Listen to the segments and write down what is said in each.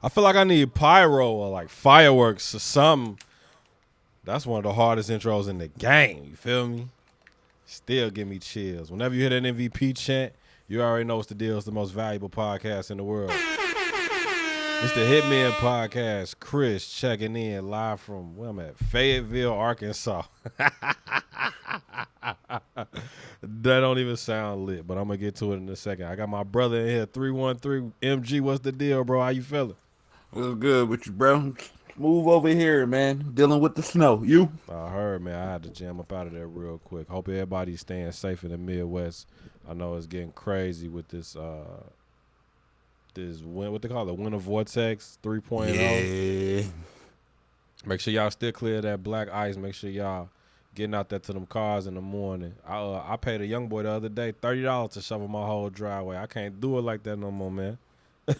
I feel like I need pyro or like fireworks or something. That's one of the hardest intros in the game. You feel me? Still give me chills. Whenever you hear that MVP chant, you already know what's the deal. It's the most valuable podcast in the world. It's the Hitmen podcast. Chris checking in live from where I'm at, Fayetteville, Arkansas. That don't even sound lit, but I'm gonna get to it in a second. I got my brother in here, 313 MG. What's the deal, bro? How you feeling? What's good with you, bro? Move over here, man. Dealing with the snow. You? I heard, man. I had to jam up out of there real quick. Hope everybody's staying safe in the Midwest. I know it's getting crazy with this what they call it, winter vortex 3.0. Yeah. Make sure y'all still clear that black ice. Make sure y'all getting out there to them cars in the morning. I paid a young boy the other day $30 to shovel my whole driveway. I can't do it like that no more, man.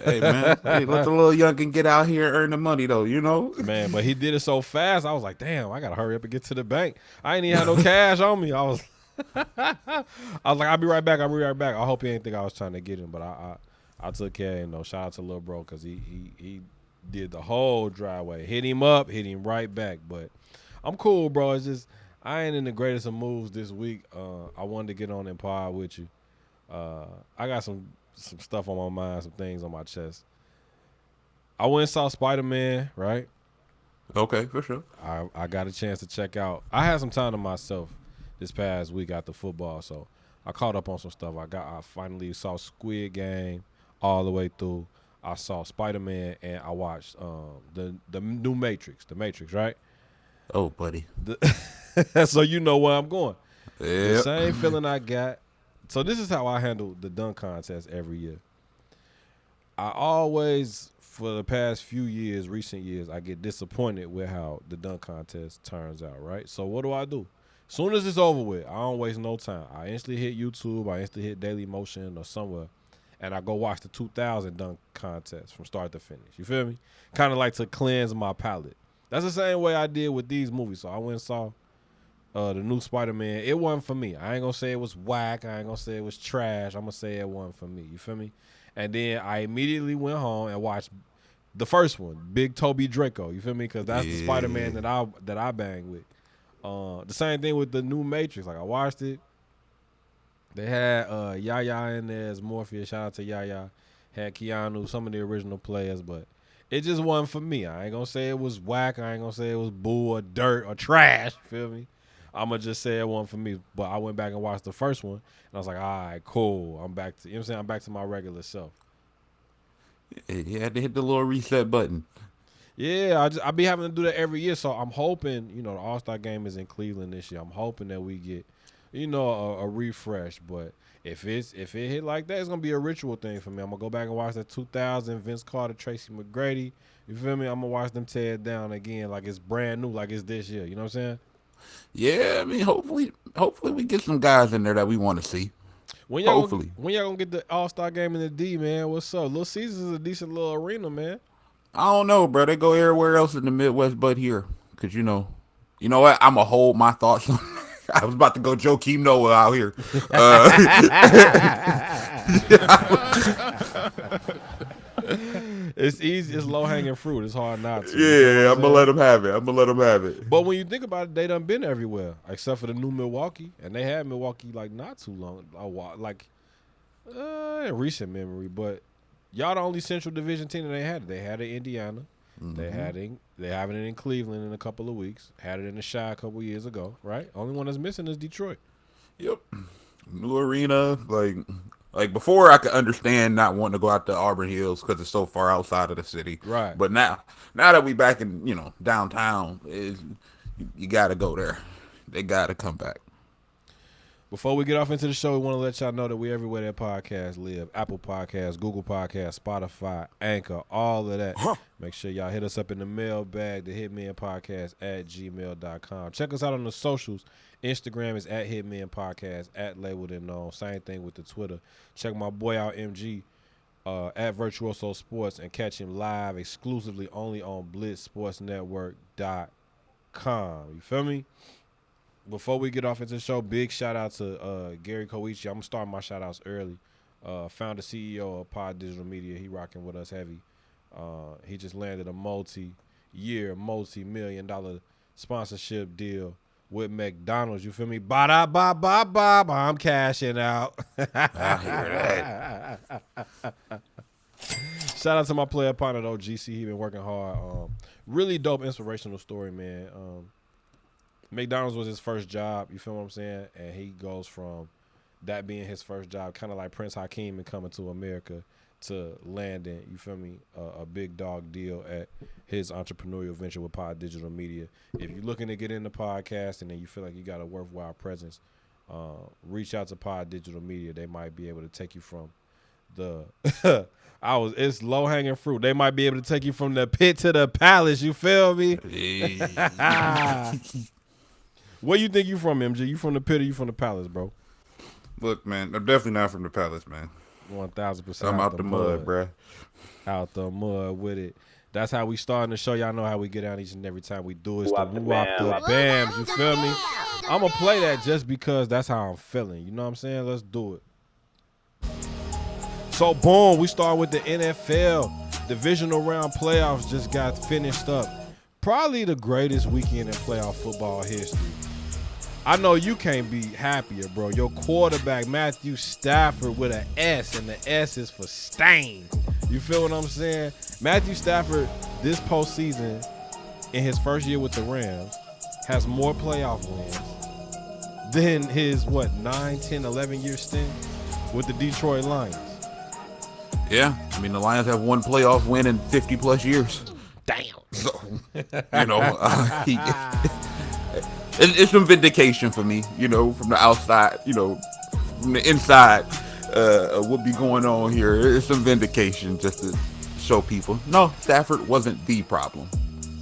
Hey, man. Hey, let the little youngin' get out here and earn the money, though, you know? Man, but he did it so fast. I was like, damn, I gotta hurry up and get to the bank. I ain't even had no cash on me. I was like, I'll be right back. I hope he ain't think I was trying to get him, but I took care of him though. Shout out to little bro because he did the whole driveway. Hit him up, hit him right back. But I'm cool, bro. It's just I ain't in the greatest of moves this week. I wanted to get on and pod with you. I got some stuff on my mind, some things on my chest. I went and saw Spider-Man, right? Okay, for sure. I got a chance to check out. I had some time to myself this past week after football, so I caught up on some stuff. I finally saw Squid Game all the way through. I saw Spider-Man and I watched the new Matrix, right? Oh, buddy. So you know where I'm going. The Yep. same feeling I got. So this is how I handle the dunk contest every year. I always, for the past few years, recent years, I get disappointed with how the dunk contest turns out, right? So what do? Soon as it's over with, I don't waste no time. I instantly hit YouTube, I instantly hit Daily Motion or somewhere, and I go watch the 2000 dunk contest from start to finish. You feel me? Kind of like to cleanse my palate. That's the same way I did with these movies. So I went and saw the new Spider-Man. It wasn't for me. I ain't going to say it was whack. I ain't going to say it was trash. I'm going to say it wasn't for me. You feel me? And then I immediately went home and watched the first one, Big Toby Draco. You feel me? Because that's the Spider-Man that I bang with. The same thing with the new Matrix. Like I watched it. They had Yaya in there as Morpheus. Shout out to Yaya. Had Keanu, some of the original players, but it just wasn't for me. I ain't gonna say it was whack. I ain't gonna say it was boo or dirt or trash. Feel me? I'm gonna just say it wasn't for me. But I went back and watched the first one, and I was like, all right, cool. I'm back to, you know what I'm saying? I'm back to my regular self. You had to hit the little reset button. Yeah, I be having to do that every year. So I'm hoping, the All-Star game is in Cleveland this year. I'm hoping that we get, a refresh. But if it hit like that, it's gonna be a ritual thing for me. I'm gonna go back and watch that 2000 Vince Carter, Tracy McGrady. You feel me? I'm gonna watch them tear it down again like it's brand new, like it's this year. You know what I'm saying? Yeah, I mean, hopefully we get some guys in there that we want to see. When Hopefully. y'all gonna get the All-Star game in the D, man? What's up? Little Caesars is a decent little arena, man. I don't know, bro. They go everywhere else in the Midwest but here. Because, you know what? I'm going to hold my thoughts on I was about to go Joakim Noah out here. It's easy. It's low-hanging fruit. It's hard not to. Yeah, I'm going to let them have it. But when you think about it, they done been everywhere except for the new Milwaukee, and they had Milwaukee like not too long, a while, like in recent memory. But y'all the only Central Division team that they had. They had it in Indiana. Mm-hmm. They having it in Cleveland in a couple of weeks. Had it in the Chi a couple years ago, right? Only one that's missing is Detroit. Yep. New arena, like before, I could understand not wanting to go out to Auburn Hills because it's so far outside of the city. Right. But now that we back in, downtown, you got to go there. They got to come back. Before we get off into the show, we want to let y'all know that we everywhere that podcasts live. Apple Podcasts, Google Podcasts, Spotify, Anchor, all of that. Make sure y'all hit us up in the mailbag, the Hitmen Podcast at gmail.com. Check us out on the socials. Instagram is at Hitmen Podcast, at Labeled and Known. Same thing with the Twitter. Check my boy out, MG, at Virtuoso Sports, and catch him live exclusively only on BlitzSportsNetwork.com. You feel me? Before we get off into the show, big shout out to Gary Koichi. I'm going to start my shout outs early. Founder, CEO of Pod Digital Media. He rocking with us heavy. He just landed a multi-million-dollar sponsorship deal with McDonald's. You feel me? Ba-da-ba-ba-ba. I'm cashing out. I hear that. Shout out to my player partner, though, GC. He been working hard. Really dope, inspirational story, man. McDonald's was his first job. You feel what I'm saying? And he goes from that being his first job, kind of like Prince Hakeem and coming to America, to landing, you feel me, a big dog deal at his entrepreneurial venture with Pod Digital Media. If you're looking to get into podcasting and you feel like you got a worthwhile presence, reach out to Pod Digital Media. They might be able to take you from the it's low hanging fruit. They might be able to take you from the pit to the palace. You feel me? Where you think you from, MJ? You from the pit or you from the palace, bro? Look, man, I'm definitely not from the palace, man. 1000%. I'm out the mud, bruh. Out the mud with it. That's how we starting the show. Y'all know how we get down each and every time we do it. It's the woo-wop the bams. You feel me? I'm going to play that just because that's how I'm feeling. You know what I'm saying? Let's do it. So, boom, we start with the NFL Divisional Round Playoffs just got finished up. Probably the greatest weekend in playoff football history. I know you can't be happier, bro. Your quarterback, Matthew Stafford, with an S, and the S is for stain. You feel what I'm saying? Matthew Stafford, this postseason, in his first year with the Rams, has more playoff wins than his, 9, 10, 11-year stint with the Detroit Lions. Yeah, I mean, the Lions have one playoff win in 50-plus years. Damn. So, it's some vindication for me, from the outside, from the inside, what be going on here. It's some vindication just to show people. No, Stafford wasn't the problem.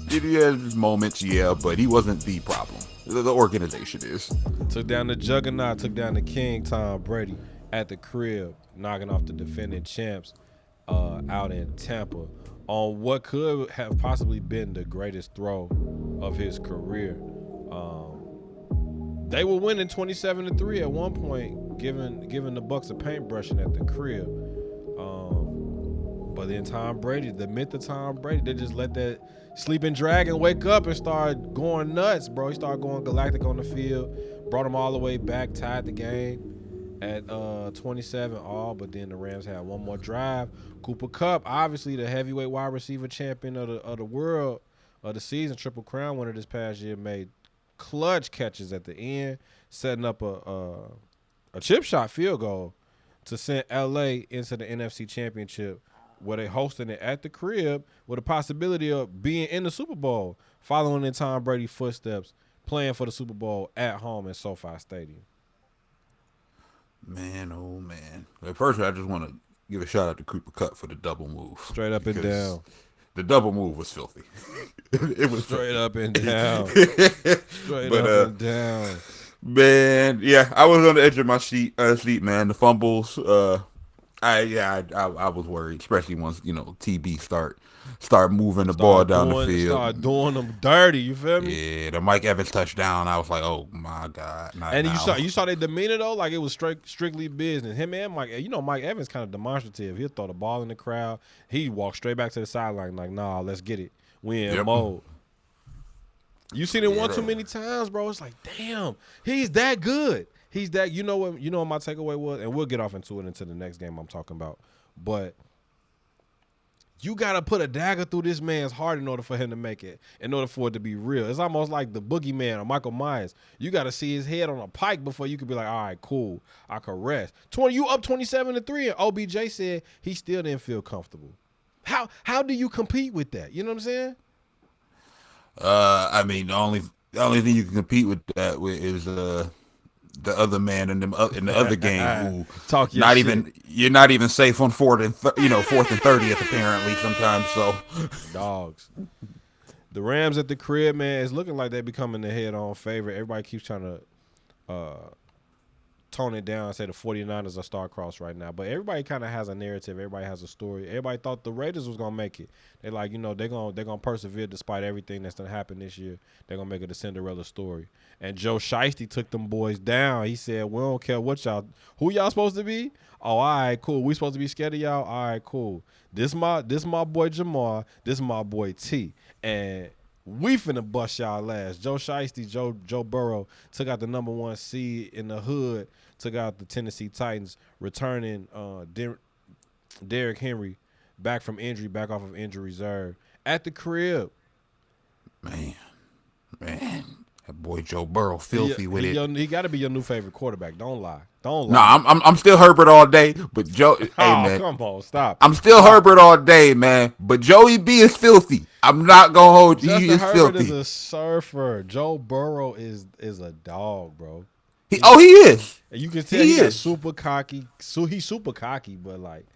He had his moments, yeah, but he wasn't the problem. The organization is. Took down the juggernaut, took down the king, Tom Brady, at the crib, knocking off the defending champs out in Tampa on what could have possibly been the greatest throw of his career. They were winning 27-3 at one point, giving the Bucks a paintbrushing at the crib. But then Tom Brady, the myth of Tom Brady, they just let that sleeping dragon wake up and start going nuts, bro. He started going galactic on the field, brought him all the way back, tied the game at 27 all, but then the Rams had one more drive. Cooper Kupp, obviously the heavyweight wide receiver champion of the world of the season, Triple Crown winner this past year, made clutch catches at the end, setting up a chip shot field goal to send LA into the NFC Championship, where they hosting it at the crib with a possibility of being in the Super Bowl, following in Tom Brady's footsteps, playing for the Super Bowl at home in SoFi Stadium. Man, oh man. At first, I just want to give a shout out to Cooper Kupp for the double move. Straight up and down. The double move was filthy. It was straight filthy. Up and down. Straight up and down. Man, yeah, I was on the edge of my seat, man. The fumbles, I was worried, especially once TB start moving the ball down the field, start doing them dirty. You feel me? Yeah, the Mike Evans touchdown. I was like, oh my god! And you saw their demeanor though, like it was strictly business. Him and Mike, Mike Evans kind of demonstrative. He'll throw the ball in the crowd. He walked straight back to the sideline, like, nah, let's get it. We in mode. You seen it one too many times, bro. It's like, damn, he's that good. He's that. You know what my takeaway was, and we'll get off into it into the next game I'm talking about. But you gotta put a dagger through this man's heart in order for him to make it, in order for it to be real. It's almost like the boogeyman or Michael Myers. You gotta see his head on a pike before you could be like, all right, cool, I can rest. You up 27-3, and OBJ said he still didn't feel comfortable. How do you compete with that? You know what I'm saying? I mean, the only thing you can compete with that with is the other man in the other game who you're not even safe on fourth and 30th apparently sometimes. So dogs. The Rams at the crib, man, it's looking like they're becoming the head-on favorite. Everybody keeps trying to tone it down and say the 49ers are star-crossed right now. But everybody kind of has a narrative. Everybody has a story. Everybody thought the Raiders was going to make it. They're like, they're gonna persevere despite everything that's going to happen this year. They're going to make it a Cinderella story. And Joe Shiesty took them boys down. He said, we don't care who y'all supposed to be? Oh, all right, cool. We supposed to be scared of y'all? All right, cool. This my boy Jamar. This my boy T. And we finna bust y'all ass. Joe Shiesty, Joe Burrow took out the number 1 seed in the hood, took out the Tennessee Titans, returning Derrick Henry back off of injury reserve at the crib. Man, that boy Joe Burrow filthy with it. He got to be your new favorite quarterback. Don't lie. No, I'm still Herbert all day, but Joe. Hey man, come on, stop. I'm still Herbert all day, man. But Joey B is filthy. I'm not gonna hold you. He is Herbert filthy. Is a surfer. Joe Burrow is a dog, bro. He is. And you can tell he's super cocky. So he's super cocky, but like,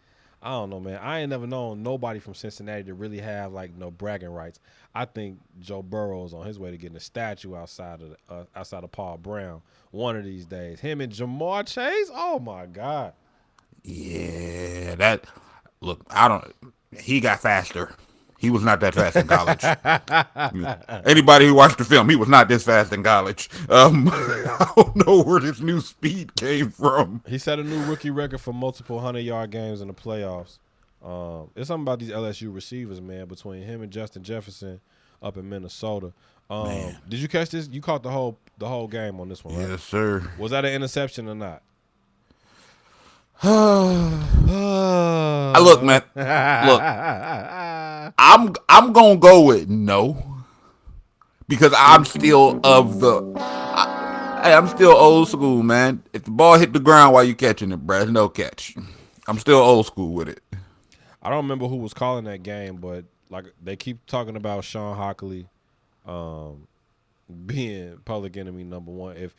I don't know, man. I ain't never known nobody from Cincinnati to really have like no bragging rights. I think Joe Burrow is on his way to getting a statue outside of Paul Brown one of these days. Him and Jamar Chase. Oh my God. Yeah, he got faster. He was not that fast in college. Anybody who watched the film, he was not this fast in college. I don't know where this new speed came from. He set a new rookie record for multiple 100-yard games in the playoffs. It's something about these LSU receivers, man, between him and Justin Jefferson up in Minnesota. Did you catch this? You caught the whole game on this one, right? Yes, sir. Was that an interception or not? Look, man. Look, I'm gonna go with no, because I'm still I'm still old school, man. If the ball hit the ground while you catching it, bruh, it's no catch. I'm still old school with it. I don't remember who was calling that game, but like they keep talking about Sean Hockley being public enemy number 1.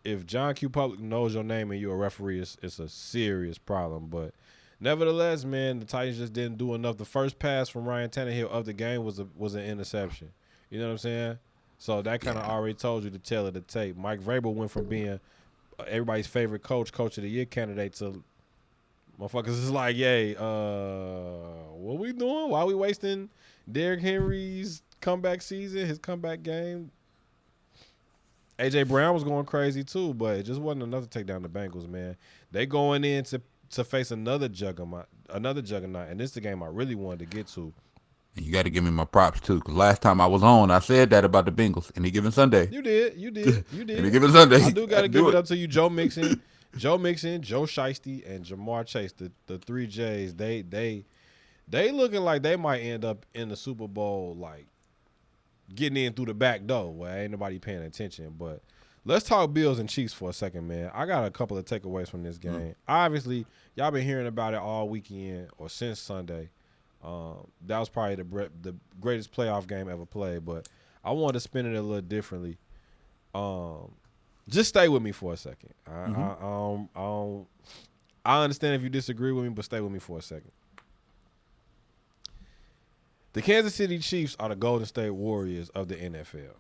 If John Q. Public knows your name and you're a referee, it's a serious problem. But nevertheless, man, the Titans just didn't do enough. The first pass from Ryan Tannehill of the game was an interception. You know what I'm saying? So that kind of already told you to tell it to tape. Mike Vrabel went from being everybody's favorite coach of the year candidate to motherfuckers is like, yay, what we doing? Why are we wasting Derrick Henry's comeback season, his comeback game? A.J. Brown was going crazy too, but it just wasn't enough to take down the Bengals, man. They going in to face another juggernaut, and this is the game I really wanted to get to. You got to give me my props too, because last time I was on, I said that about the Bengals any given Sunday. You did. Any given Sunday. I do got to give it up to you, Joe Mixon, Joe Shiesty, and Jamar Chase, the 3 J's. They looking like they might end up in the Super Bowl, like getting in through the back door where ain't nobody paying attention. But let's talk Bills and Chiefs for a second, man. I got a couple of takeaways from this game. Obviously, y'all been hearing about it all weekend or since Sunday. That was probably the greatest playoff game ever played, but I wanted to spin it a little differently. Just stay with me for a second. I understand if you disagree with me, but stay with me for a second. The Kansas City Chiefs are the Golden State Warriors of the NFL.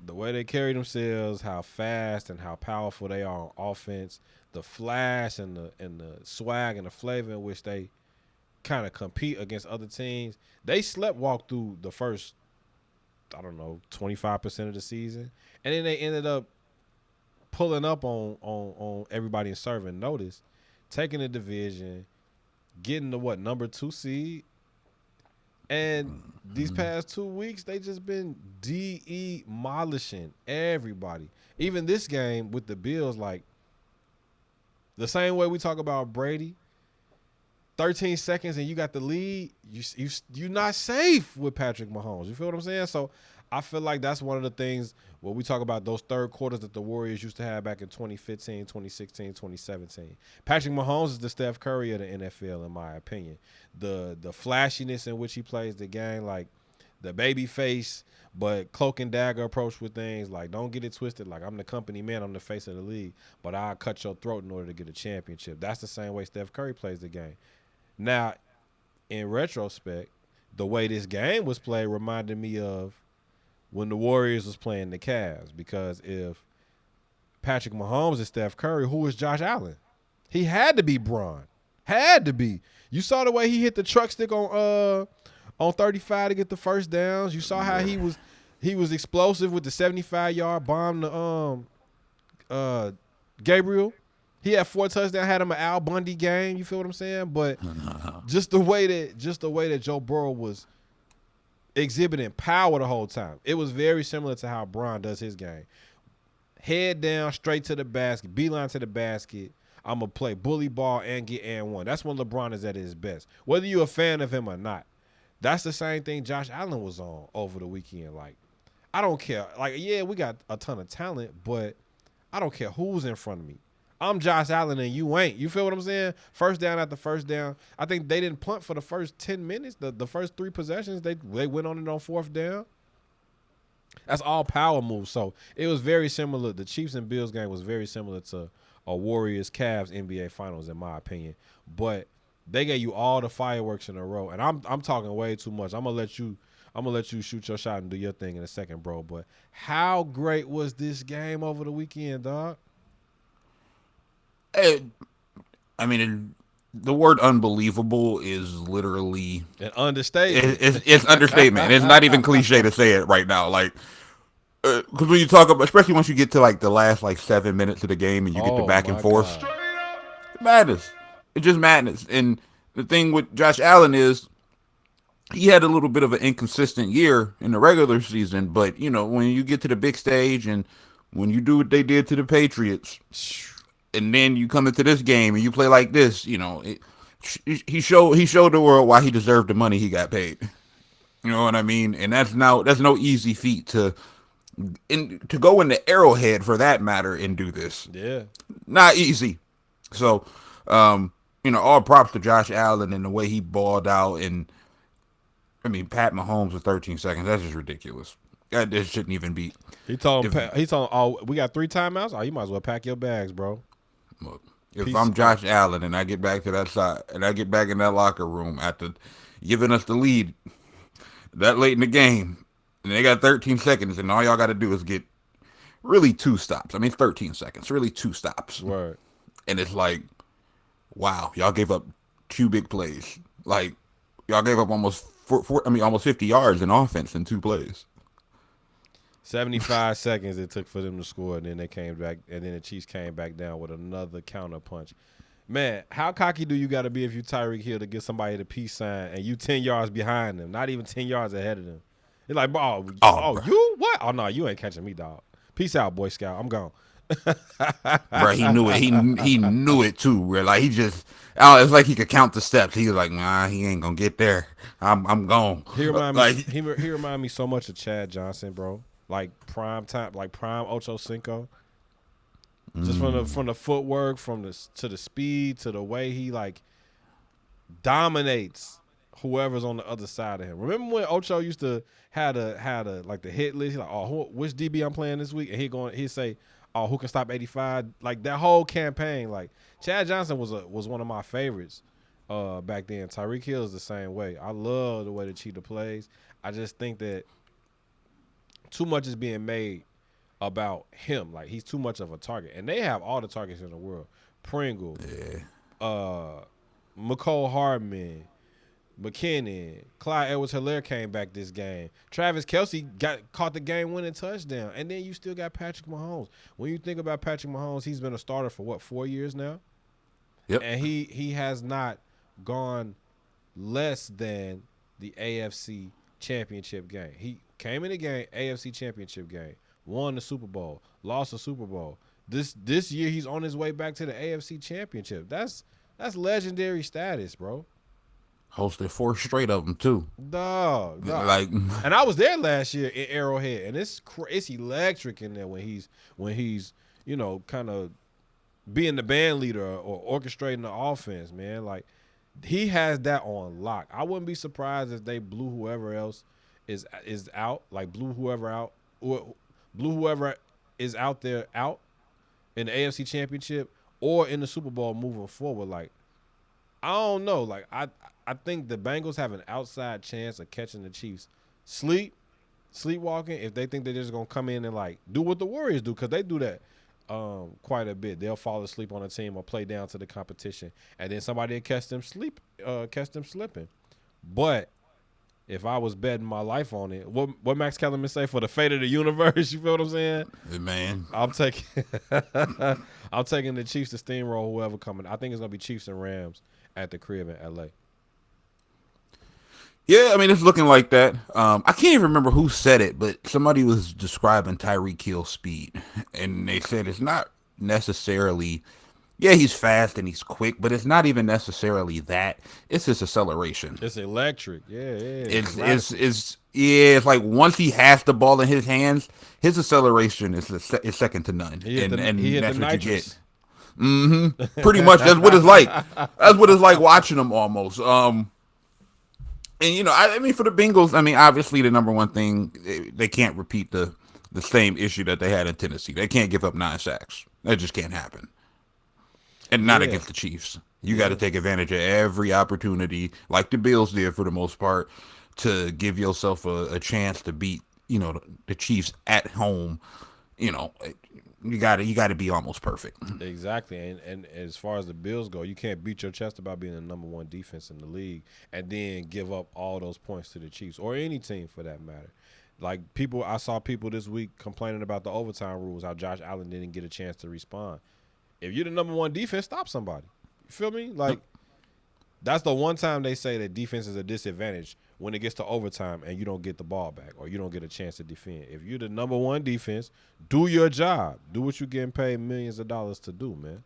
The way they carry themselves, how fast and how powerful they are on offense, the flash and the swag and the flavor in which they kind of compete against other teams. They sleptwalked through the first, 25% of the season, and then they ended up pulling up on everybody and serving notice, taking the division, getting the number 2 seed. And these past 2 weeks, they just been demolishing everybody. Even this game with the Bills, like the same way we talk about Brady, 13 seconds and you got the lead, you're not safe with Patrick Mahomes. You feel what I'm saying? So I feel like that's one of the things where we talk about those third quarters that the Warriors used to have back in 2015, 2016, 2017. Patrick Mahomes is the Steph Curry of the NFL, in my opinion. The flashiness in which he plays the game, like the baby face, but cloak and dagger approach with things. Like, don't get it twisted. Like, I'm the company man, I'm the face of the league, but I'll cut your throat in order to get a championship. That's the same way Steph Curry plays the game. Now, in retrospect, the way this game was played reminded me of when the Warriors was playing the Cavs, because if Patrick Mahomes and Steph Curry, who is Josh Allen? He had to be Bron. Had to be. You saw the way he hit the truck stick on 35 to get the first downs. You saw how he was explosive with the 75-yard bomb to Gabriel. He had 4 touchdowns, had him an Al Bundy game. You feel what I'm saying? But just the way that Joe Burrow was exhibiting power the whole time, it was very similar to how Bron does his game. Head down, straight to the basket, beeline to the basket. I'm going to play bully ball and get and one. That's when LeBron is at his best. Whether you're a fan of him or not, that's the same thing Josh Allen was on over the weekend. Like, I don't care. Like, yeah, we got a ton of talent, but I don't care who's in front of me. I'm Josh Allen and you ain't. You feel what I'm saying? First down after first down. I think they didn't punt for the first 10 minutes. The first 3 possessions, they went on it on 4th down. That's all power moves. So it was very similar. The Chiefs and Bills game was very similar to a Warriors-Cavs NBA Finals, in my opinion. But they gave you all the fireworks in a row, and I'm talking way too much. I'm gonna let you shoot your shot and do your thing in a second, bro. But how great was this game over the weekend, dog? I mean, the word unbelievable is literally an understatement. It's understatement. It's not even cliche to say it right now. Like, because when you talk about, especially once you get to like the last like 7 minutes of the game and you get the back and forth, madness. It's just madness. And the thing with Josh Allen is he had a little bit of an inconsistent year in the regular season, but you know, when you get to the big stage and when you do what they did to the Patriots, and then you come into this game and you play like this, you know, he showed the world why he deserved the money he got paid. You know what I mean? And that's no easy feat to go in the Arrowhead for that matter and do this. Yeah, not easy. So, you know, all props to Josh Allen and the way he balled out. And I mean, Pat Mahomes with 13 seconds. That's just ridiculous. That shouldn't even be. He told oh, we got 3 timeouts. Oh, you might as well pack your bags, bro. Look, if I'm Josh Allen and I get back to that side and I get back in that locker room after giving us the lead that late in the game, and they got 13 seconds, and all y'all got to do is get really 2 stops. I mean, it's 13 seconds, really 2 stops. Word. And it's like, wow, y'all gave up 2 big plays. Like, y'all gave up almost 50 yards in offense in 2 plays. 75 seconds it took for them to score, and then they came back, and then the Chiefs came back down with another counter punch. Man, how cocky do you got to be if you Tyreek Hill to get somebody the peace sign and you 10 yards behind them, not even 10 yards ahead of them? You're like, you what? Oh no, you ain't catching me, dog. Peace out, Boy Scout. I'm gone. Bro, he knew it. He knew it too. Where like it's like he could count the steps. He was like, nah, he ain't gonna get there. I'm gone. He remind me so much of Chad Johnson, bro. Like prime time, like prime Ocho Cinco. Just from the footwork, to the speed, to the way he like dominates whoever's on the other side of him. Remember when Ocho used to had a like the hit list? He's like, oh, which DB I'm playing this week, and he'd say, oh, who can stop 85? Like that whole campaign. Like Chad Johnson was one of my favorites back then. Tyreek Hill is the same way. I love the way the Cheetah plays. I just think that too much is being made about him. Like he's too much of a target, and they have all the targets in the world. Pringle, McCole Hardman, McKinnon, Clyde Edwards-Helaire came back this game. Travis Kelce caught the game-winning touchdown, and then you still got Patrick Mahomes. When you think about Patrick Mahomes, he's been a starter for 4 years now. Yep. And he has not gone less than the AFC Championship game. He came in the game, AFC Championship game, won the Super Bowl, lost the Super Bowl. This year he's on his way back to the AFC Championship. That's legendary status, bro. Hosted 4 straight of them too. Dog. Like, and I was there last year in Arrowhead, and it's electric in there when he's you know kind of being the band leader or orchestrating the offense, man. Like he has that on lock. I wouldn't be surprised if they blew whoever else is out, like blew whoever is out there out in the AFC Championship or in the Super Bowl moving forward. Like I don't know. Like I think the Bengals have an outside chance of catching the Chiefs sleepwalking if they think they're just gonna come in and like do what the Warriors do, because they do that. quite a bit. They'll fall asleep on a team or play down to the competition, and then somebody will catch them slipping. But if I was betting my life on it, what Max Kellerman say for the fate of the universe? You feel what I'm saying? Hey, man, I'm taking I'm taking the Chiefs to steamroll whoever coming. I think it's gonna be Chiefs and Rams at the crib in LA. yeah, I mean it's looking like that. I can't even remember who said it, but somebody was describing Tyreek Hill's speed, and they said it's not necessarily. Yeah, he's fast and he's quick, but it's not even necessarily that. It's his acceleration. It's electric. Yeah. It's like once he has the ball in his hands, his acceleration is second to none, He hit and the that's what you nitrous. get. Pretty much, that's what it's like. That's what it's like watching him almost. And I mean, for the Bengals, I mean, obviously the number one thing they can't repeat the same issue that they had in Tennessee. They can't give up 9 sacks. That just can't happen. And not against the Chiefs. You got to take advantage of every opportunity, like the Bills did for the most part, to give yourself a chance to beat, the Chiefs at home. You got to be almost perfect. Exactly. And as far as the Bills go, you can't beat your chest about being the number one defense in the league and then give up all those points to the Chiefs or any team for that matter. Like I saw people this week complaining about the overtime rules, how Josh Allen didn't get a chance to respond. If you're the number one defense, stop somebody. You feel me? Like, that's the one time they say that defense is a disadvantage when it gets to overtime and you don't get the ball back or you don't get a chance to defend. If you're the number one defense, do your job. Do what you're getting paid millions of dollars to do, man.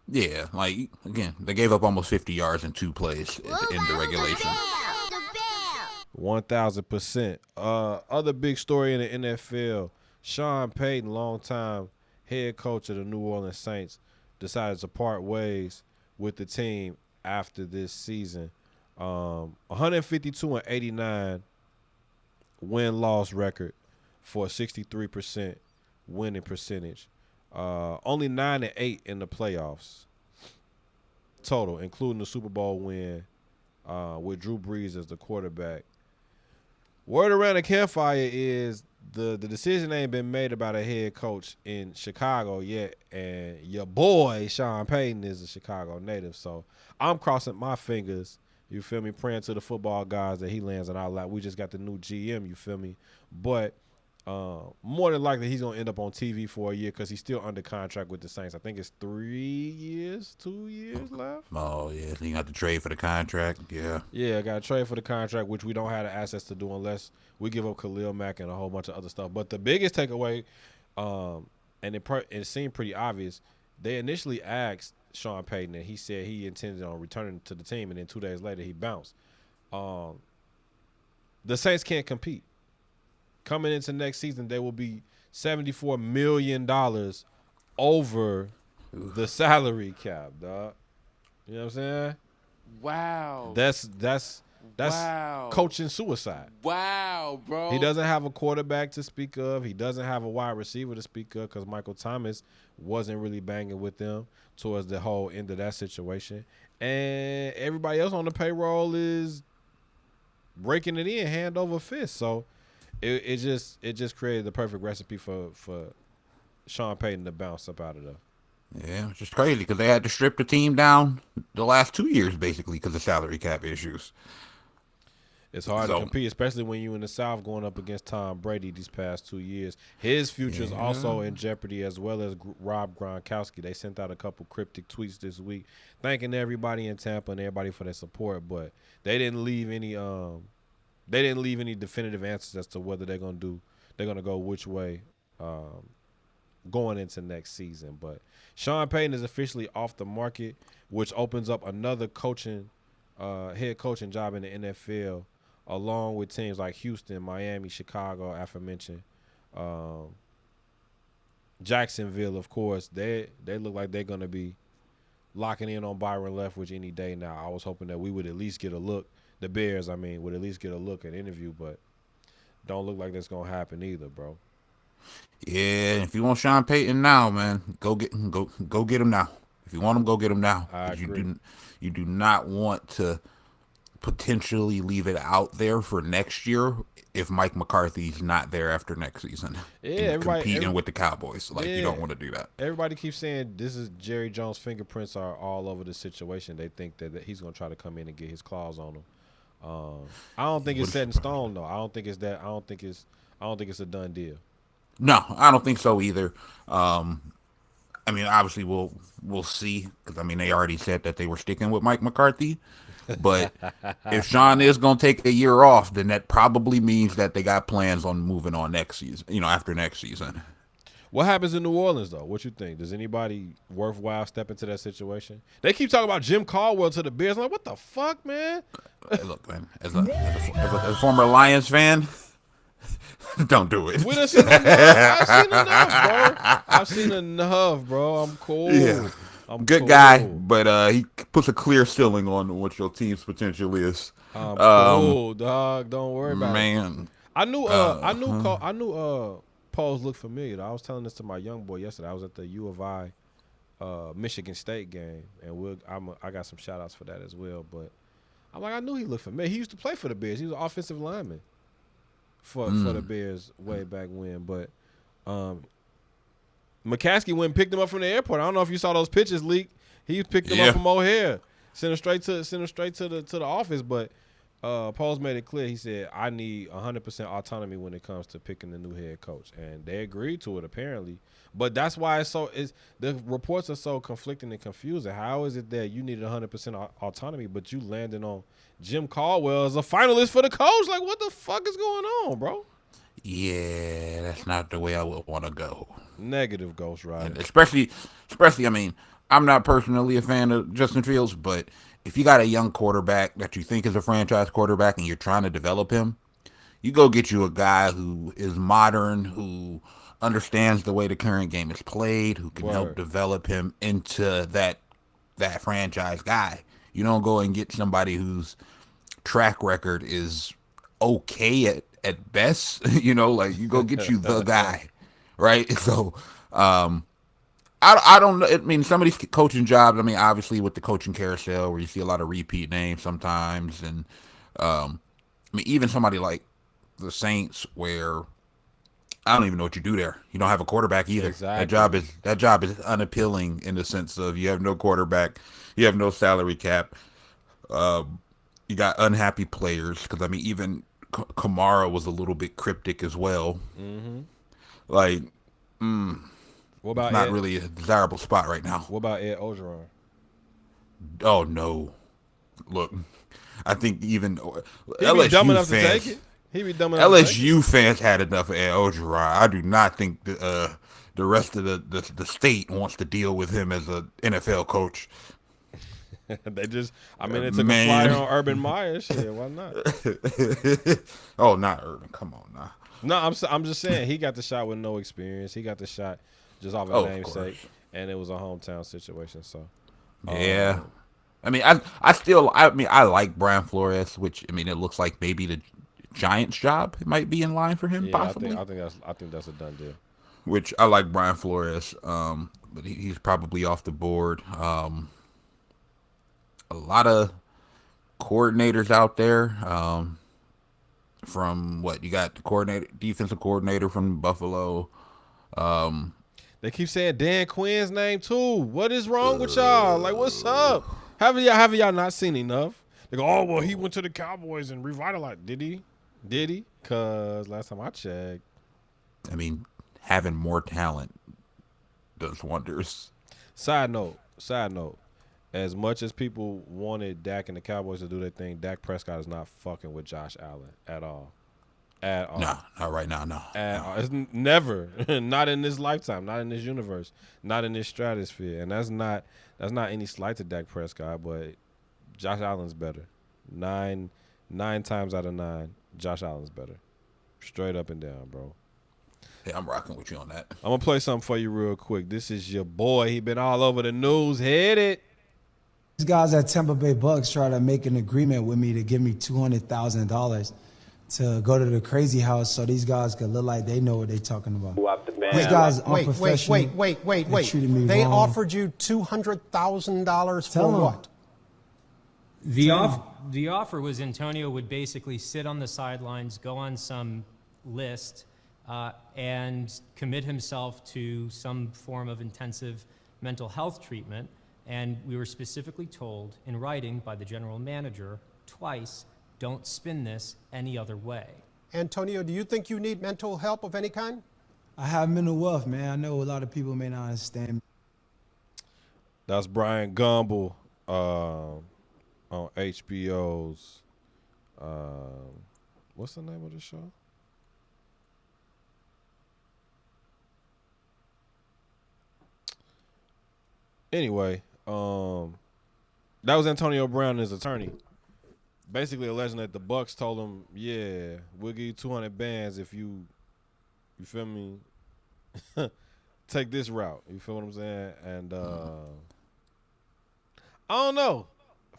Yeah, like, again, they gave up almost 50 yards in 2 plays in the regulation. 1,000%. Other big story in the NFL, Sean Payton, longtime head coach of the New Orleans Saints, decided to part ways with the team after this season. 152-89 win-loss record for a 63% winning percentage. Only 9-8 in the playoffs total, including the Super Bowl win with Drew Brees as the quarterback. Word around the campfire is the decision ain't been made about a head coach in Chicago yet, and your boy Sean Payton is a Chicago native, so I'm crossing my fingers, you feel me, praying to the football gods that he lands on our lap. We just got the new GM, you feel me, but more than likely he's gonna end up on TV for a year because he's still under contract with the Saints. I think it's 2 years left. Oh yeah, you got to trade for the contract. Yeah, I got to trade for the contract, which we don't have the assets to do unless we give up Khalil Mack and a whole bunch of other stuff. But the biggest takeaway, and it seemed pretty obvious, they initially asked Sean Payton, and he said he intended on returning to the team, and then 2 days later he bounced. The Saints can't compete. Coming into next season, they will be $74 million over the salary cap, dog. You know what I'm saying? Wow. That's wow. coaching suicide. Wow, bro. He doesn't have a quarterback to speak of. He doesn't have a wide receiver to speak of because Michael Thomas wasn't really banging with them towards the whole end of that situation. And everybody else on the payroll is raking it in hand over fist. So it just created the perfect recipe for Sean Payton to bounce up out of there. Yeah, it's just crazy because they had to strip the team down the last 2 years basically because of salary cap issues. It's hard to compete, especially when you in the South going up against Tom Brady these past 2 years. His future is also in jeopardy, as well as Rob Gronkowski. They sent out a couple cryptic tweets this week thanking everybody in Tampa and everybody for their support, but they didn't leave any definitive answers as to whether they're gonna go which way going into next season. But Sean Payton is officially off the market, which opens up another head coaching job in the NFL, along with teams like Houston, Miami, Chicago, aforementioned, Jacksonville. Of course, they look like they're gonna be locking in on Byron Leftwich any day now. I was hoping that we would at least get a look. The Bears, would at least get a look at interview, but don't look like that's gonna happen either, bro. Yeah, if you want Sean Payton now, man, go get him now. If you want him, go get him now. I agree. You do not want to potentially leave it out there for next year if Mike McCarthy's not there after next season. Yeah, and competing with the Cowboys. Like, you don't want to do that. Everybody keeps saying this is Jerry Jones' fingerprints are all over the situation. They think that he's going to try to come in and get his claws on them. I don't think it's set in stone though. I don't think it's that. I don't think it's a done deal. No, I don't think so either. I mean, obviously we'll see, because I mean they already said that they were sticking with Mike McCarthy. But if Sean is going to take a year off, then that probably means that they got plans on moving on next season. After next season. What happens in New Orleans though? What you think? Does anybody worthwhile step into that situation? They keep talking about Jim Caldwell to the Bears. I'm like, what the fuck, man? Look, man, as a former Lions fan, don't do it. I've seen enough, bro. I've seen enough, bro. I'm cool. Yeah. I'm good cool. guy, but he puts a clear ceiling on what your team's potential is. I'm cool, dog. Don't worry about it. Man, I knew Pose looked familiar. I was telling this to my young boy yesterday. I was at the U of I Michigan State game, and I got some shout outs for that as well. But I'm like, I knew he looked familiar. He used to play for the Bears. He was an offensive lineman for the Bears way back when. But McCaskey went and picked him up from the airport. I don't know if you saw those pictures leak. He picked him up from O'Hare, sent him straight to the office. But Pose made it clear. He said, I need 100% autonomy when it comes to picking the new head coach. And they agreed to it, apparently. But that's why the reports are so conflicting and confusing. How is it that you needed 100% autonomy, but you landed on Jim Caldwell as a finalist for the coach? Like, what the fuck is going on, bro? Yeah, that's not the way I would want to go. Negative, Ghost Rider. And especially, I mean, I'm not personally a fan of Justin Fields, but if you got a young quarterback that you think is a franchise quarterback and you're trying to develop him, you go get you a guy who is modern, who understands the way the current game is played, who can help develop him into that franchise guy. You don't go and get somebody whose track record is okay at best. Like, you go get you the guy, right? So, I don't know. I mean, some of these coaching jobs, I mean, obviously with the coaching carousel where you see a lot of repeat names sometimes. And, I mean, even somebody like the Saints where I don't even know what you do there. You don't have a quarterback either. Exactly. That job is unappealing in the sense of you have no quarterback. You have no salary cap. You got unhappy players. Because, I mean, even Kamara was a little bit cryptic as well. Mm-hmm. Like, what about not really a desirable spot right now. What about Ed Ogeron? Oh, no. Look, I think even LSU fans had enough of Ed Ogeron. I do not think the rest of the state wants to deal with him as an NFL coach. They just, I mean, it took a flyer on Urban Meyer. Shit, why not? Oh, not Urban. Come on now. No, I'm just saying he got the shot with no experience. He got the shot just off of namesake, and it was a hometown situation. So, yeah. I mean, I like Brian Flores, which, I mean, it looks like maybe the Giants job might be in line for him. Yeah, possibly. I think that's a done deal. Which I like Brian Flores, but he's probably off the board. A lot of coordinators out there. From what you got, the defensive coordinator from Buffalo. They keep saying Dan Quinn's name too. What is wrong with y'all? Like, what's up? Have y'all not seen enough? They go, oh well, he went to the Cowboys and revitalized. Did he? Because last time I checked, I mean, having more talent does wonders. Side note. As much as people wanted Dak and the Cowboys to do their thing, Dak Prescott is not fucking with Josh Allen at all. At all. No, not right now, no. All. It's never. Not in this lifetime, not in this universe, not in this stratosphere. And that's not any slight to Dak Prescott, but Josh Allen's better. Nine times out of 9, Josh Allen's better. Straight up and down, bro. Hey, I'm rocking with you on that. I'm going to play something for you real quick. This is your boy. He been all over the news. Hit it. These guys at Tampa Bay Bucks try to make an agreement with me to give me $200,000 to go to the crazy house so these guys could look like they know what they're talking about. These guys unprofessional. Wait. They treated me They wrong. offered you $200,000 for what? The offer was Antonio would basically sit on the sidelines, go on some list, and commit himself to some form of intensive mental health treatment. And we were specifically told in writing by the general manager twice, don't spin this any other way. Antonio, do you think you need mental help of any kind? I have mental wealth, man. I know a lot of people may not understand. That's Brian Gumble on HBO's. What's the name of the show? Anyway, that was Antonio Brown, his attorney, basically alleging that the Bucks told him, "Yeah, we'll give you 200 bands if you feel me, take this route." You feel what I'm saying? And I don't know.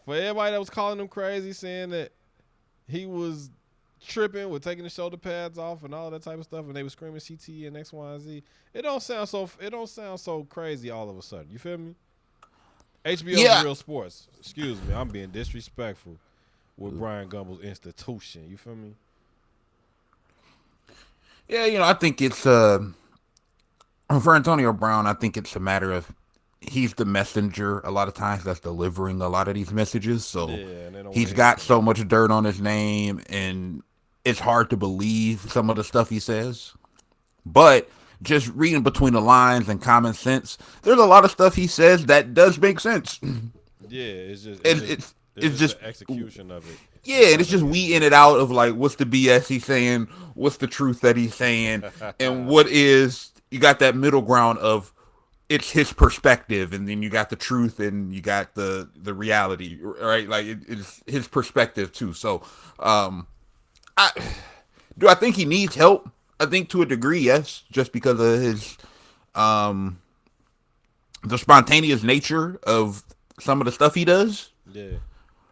For everybody that was calling him crazy, saying that he was tripping with taking the shoulder pads off and all that type of stuff, and they were screaming CTE and X, Y, and Z. It don't sound so crazy all of a sudden. You feel me? HBO is real sports. Excuse me, I'm being disrespectful with Brian Gumbel's institution. You feel me? Yeah, I think it's for Antonio Brown. I think it's a matter of he's the messenger a lot of times that's delivering a lot of these messages. So he's got so much dirt on his name, and it's hard to believe some of the stuff he says. But just reading between the lines and common sense, there's a lot of stuff he says that does make sense. Yeah, it's just the execution of it. Yeah, and it's just weeding it out of like what's the BS he's saying, what's the truth that he's saying, and what is, you got that middle ground of it's his perspective, and then you got the truth, and you got the reality, right? Like it's his perspective too. So, I think he needs help? I think to a degree, yes, just because of his the spontaneous nature of some of the stuff he does. Yeah,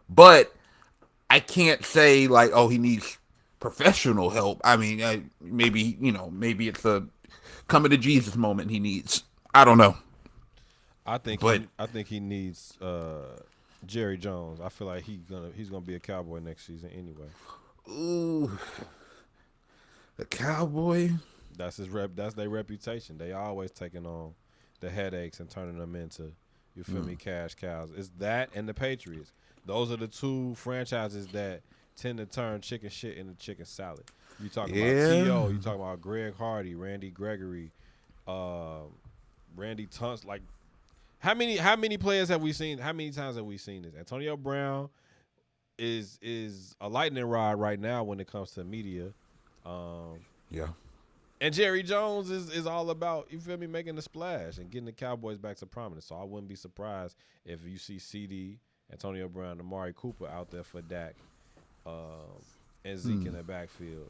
but I can't say like, oh, he needs professional help. I mean, maybe it's a coming to Jesus moment he needs. I don't know. I think he needs Jerry Jones. I feel like he's gonna be a Cowboy next season anyway. Ooh, the Cowboy. That's his rep. That's their reputation. They always taking on the headaches and turning them into, you feel me, cash cows. It's that and the Patriots. Those are the two franchises that tend to turn chicken shit into chicken salad. You talking about T.O., you talking about Greg Hardy, Randy Gregory, Randy Tunst. Like, how many players have we seen? How many times have we seen this? Antonio Brown is a lightning rod right now when it comes to media. Yeah. And Jerry Jones is all about, you feel me, making a splash and getting the Cowboys back to prominence. So I wouldn't be surprised if you see CD, Antonio Brown, Amari Cooper out there for Dak, and Zeke in the backfield.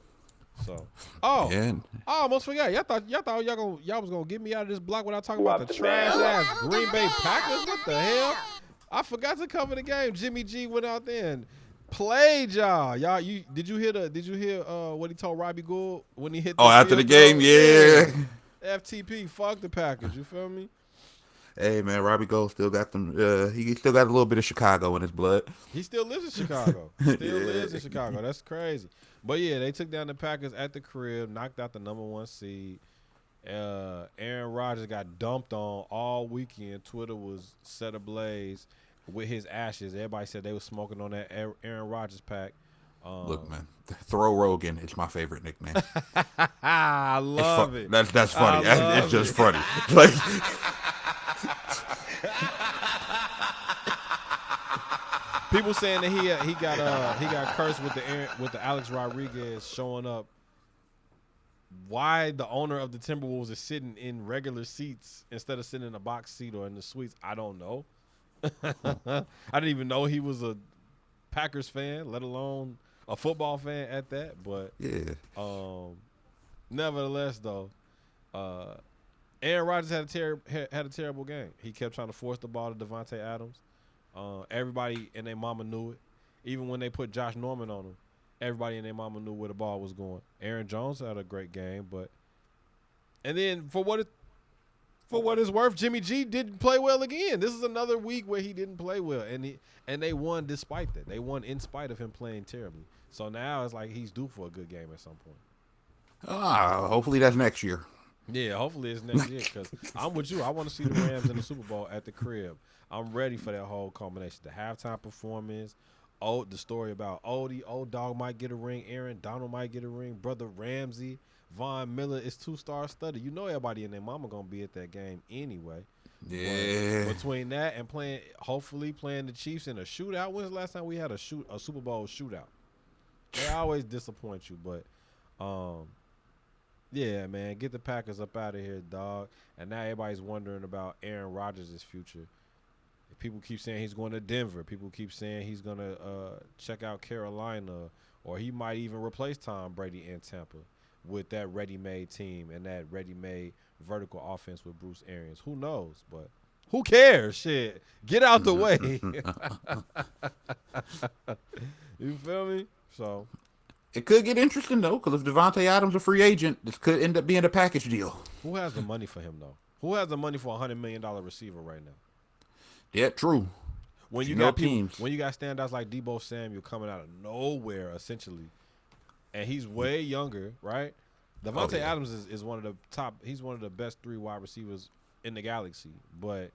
So, I almost forgot. Y'all thought y'all was gonna get me out of this block without talking about the trash ass Green Bay Packers. What the hell? I forgot to cover the game. Jimmy G went out there and played y'all. Did you hear what he told Robbie Gould when he hit? After the game, yeah. FTP, fuck the Packers. You feel me? Hey man, Robbie Gould still got them. He still got a little bit of Chicago in his blood. He still lives in Chicago. Lives in Chicago. That's crazy. But yeah, they took down the Packers at the crib, knocked out the number 1 seed. Aaron Rodgers got dumped on all weekend. Twitter was set ablaze with his ashes. Everybody said they was smoking on that Aaron Rodgers pack. Look, man, throw Rogan. It's my favorite nickname. I love it. That's funny. It's just funny. Like. People saying that he got cursed with the Alex Rodriguez showing up. Why the owner of the Timberwolves is sitting in regular seats instead of sitting in a box seat or in the suites, I don't know. I didn't even know he was a Packers fan, let alone a football fan at that. But yeah, nevertheless, though, Aaron Rodgers had a terrible game. He kept trying to force the ball to Devontae Adams. Everybody and their mama knew it. Even when they put Josh Norman on him, everybody and their mama knew where the ball was going. Aaron Jones had a great game, and then for what For what it's worth, Jimmy G didn't play well again. This is another week where he didn't play well, and they won despite that. They won in spite of him playing terribly. So now it's like he's due for a good game at some point. Hopefully that's next year. Yeah, hopefully it's next year because I'm with you. I want to see the Rams in the Super Bowl at the crib. I'm ready for that whole combination. The halftime performance, the story about Odie, old dog might get a ring, Aaron Donald might get a ring, brother Ramsey, Von Miller is 2-star study. You know everybody and their mama gonna be at that game anyway. Yeah. But between that and hopefully playing the Chiefs in a shootout. When's the last time we had a Super Bowl shootout? They always disappoint you, but yeah, man, get the Packers up out of here, dog. And now everybody's wondering about Aaron Rodgers' future. People keep saying he's going to Denver. People keep saying he's going to check out Carolina, or he might even replace Tom Brady in Tampa with that ready-made team and that ready-made vertical offense with Bruce Arians. Who knows? But who cares? Shit. Get out the way. You feel me? So it could get interesting, though, because if Devontae Adams a free agent, this could end up being a package deal. who has the money for him, though? Who has the money for a $100 million receiver right now? Yeah, true. When you got teams, when you got standouts like Deebo Samuel coming out of nowhere, essentially, and he's way younger, right? Devontae Adams is one of the top. He's one of the best 3 wide receivers in the galaxy. But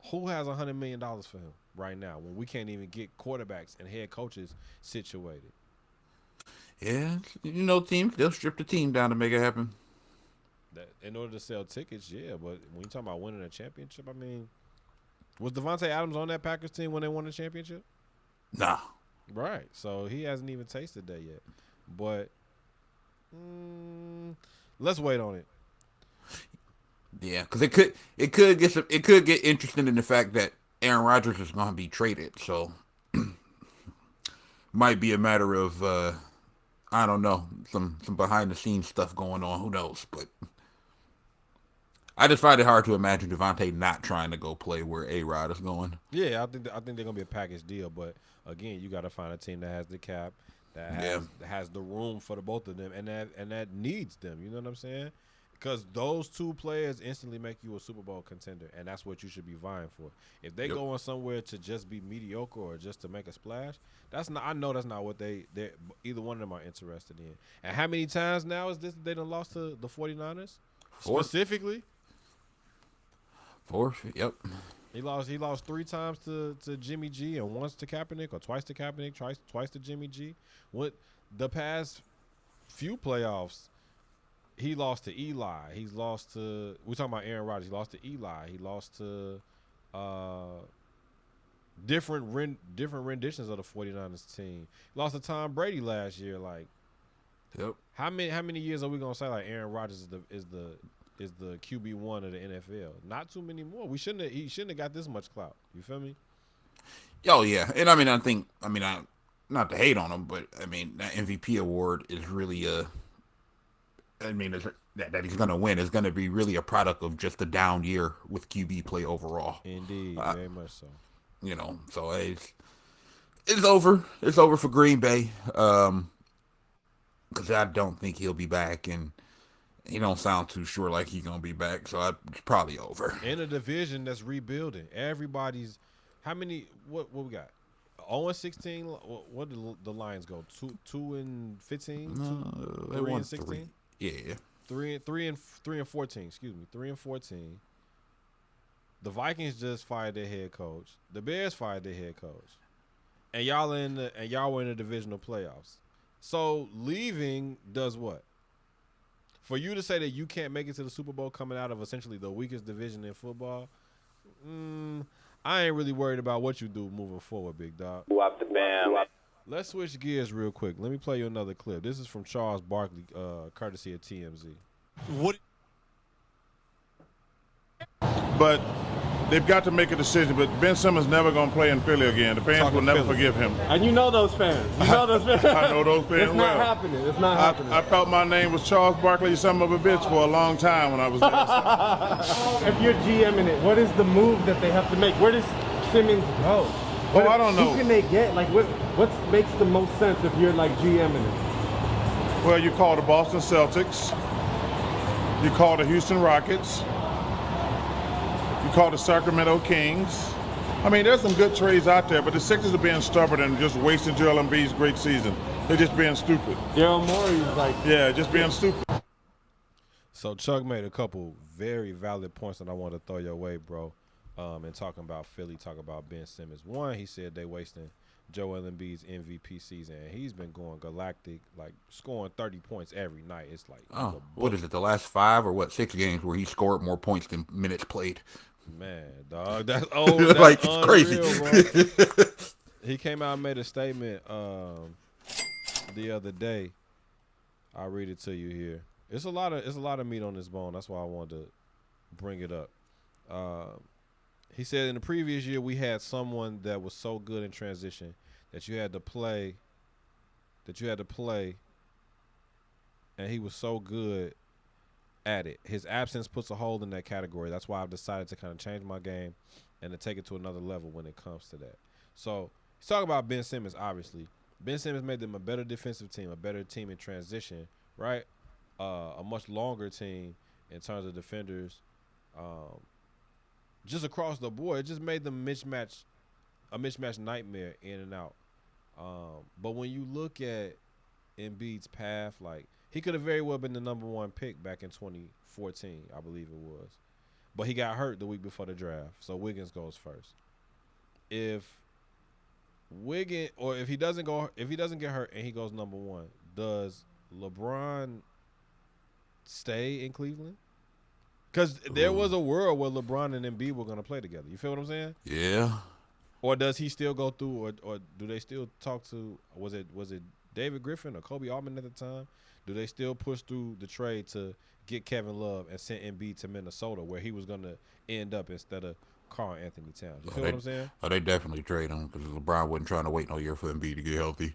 who has $100 million for him right now when we can't even get quarterbacks and head coaches situated? Yeah, teams, they'll strip the team down to make it happen. In order to sell tickets, yeah. But when you're talking about winning a championship, I mean, was Devontae Adams on that Packers team when they won the championship? Nah. Right. So he hasn't even tasted that yet. But let's wait on it. Yeah, because it could get interesting in the fact that Aaron Rodgers is going to be traded. So might be a matter of I don't know, some behind the scenes stuff going on. Who knows? But I just find it hard to imagine Devontae not trying to go play where A-Rod is going. Yeah, I think they're gonna be a package deal. But again, you got to find a team that has the cap, that has the room for the both of them, and that needs them. You know what I'm saying? Because those 2 players instantly make you a Super Bowl contender, and that's what you should be vying for. If they go on somewhere to just be mediocre or just to make a splash, I know that's not what either one of them are interested in. And how many times now is this they done lost to the 49ers? 4. Specifically? 4, yep. He lost 3 times to Jimmy G and once to Kaepernick, or twice to Kaepernick, twice to Jimmy G. What the past few playoffs, he lost to Eli. He's lost to. We're talking about Aaron Rodgers. He lost to Eli. He lost to different renditions of the 49ers team. He lost to Tom Brady last year. Like, yep. How many years are we gonna say like Aaron Rodgers is the QB1 of the NFL? Not too many more. He shouldn't have got this much clout. You feel me? Oh yeah, and I not to hate on him, but I mean that MVP award is really that he's gonna win is gonna be really a product of just a down year with QB play overall. Indeed, very much so. So it's over. It's over for Green Bay. Because I don't think he'll be back, and he don't sound too sure like he's gonna be back. So it's probably over. In a division that's rebuilding, everybody's. How many? What we got? 0-16. What did the Lions go? 2-15. 3-16. Yeah. 3-14. Excuse me. 3-14. The Vikings just fired their head coach. The Bears fired their head coach, and y'all were in the divisional playoffs. So leaving does what? For you to say that you can't make it to the Super Bowl coming out of essentially the weakest division in football, I ain't really worried about what you do moving forward, big dog. Let's switch gears real quick. Let me play you another clip. This is from Charles Barkley, courtesy of TMZ. But they've got to make a decision. But Ben Simmons never going to play in Philly again. The fans will never forgive him. And you know those fans. I know those fans It's not happening. It's not happening. I felt my name was Charles Barkley, son of a bitch, for a long time when I was there. If you're GMing it, what is the move that they have to make? Where does Simmons go? I don't know. Who can they get? Like, what makes the most sense if you're like GMing it? Well, you call the Boston Celtics. You call the Houston Rockets. can call the Sacramento Kings. I mean, there's some good trades out there, but the Sixers are being stubborn and just wasting Joel Embiid's great season. They're just being stupid. Daryl Morey's like... Yeah, just being stupid. So Chuck made a couple very valid points that I want to throw your way, bro. And talking about Philly, talking about Ben Simmons. One, he said they wasting Joel Embiid's MVP season, and he's been going galactic, like scoring 30 points every night. It's like, what is it, the last 5 or 6 games where he scored more points than minutes played? Man, dog, that's that's like it's unreal, crazy. Bro. He came out and made a statement the other day. I'll read it to you here. It's a lot of meat on this bone. That's why I wanted to bring it up. He said in the previous year we had someone that was so good in transition that you had to play, and he was so good at it. His absence puts a hole in that category. That's why I've decided to kind of change my game and to take it to another level when it comes to that. So he's talking about Ben Simmons, obviously. Ben Simmons made them a better defensive team, a better team in transition, right? A much longer team in terms of defenders. Just across the board, it just made them a mismatch nightmare in and out. But when you look at Embiid's path, like he could have very well been the number 1 pick back in 2014, I believe it was. But he got hurt the week before the draft, so Wiggins goes first. If he doesn't get hurt and he goes number 1, does LeBron stay in Cleveland? Because there was a world where LeBron and Embiid were going to play together. You feel what I'm saying? Yeah. Or does he still go through, or do they still talk to? Was it David Griffin or Kobe Altman at the time? Do they still push through the trade to get Kevin Love and send Embiid to Minnesota, where he was going to end up instead of Karl Anthony Towns? You feel what I'm saying? Oh, they definitely trade him because LeBron wasn't trying to wait no year for Embiid to get healthy.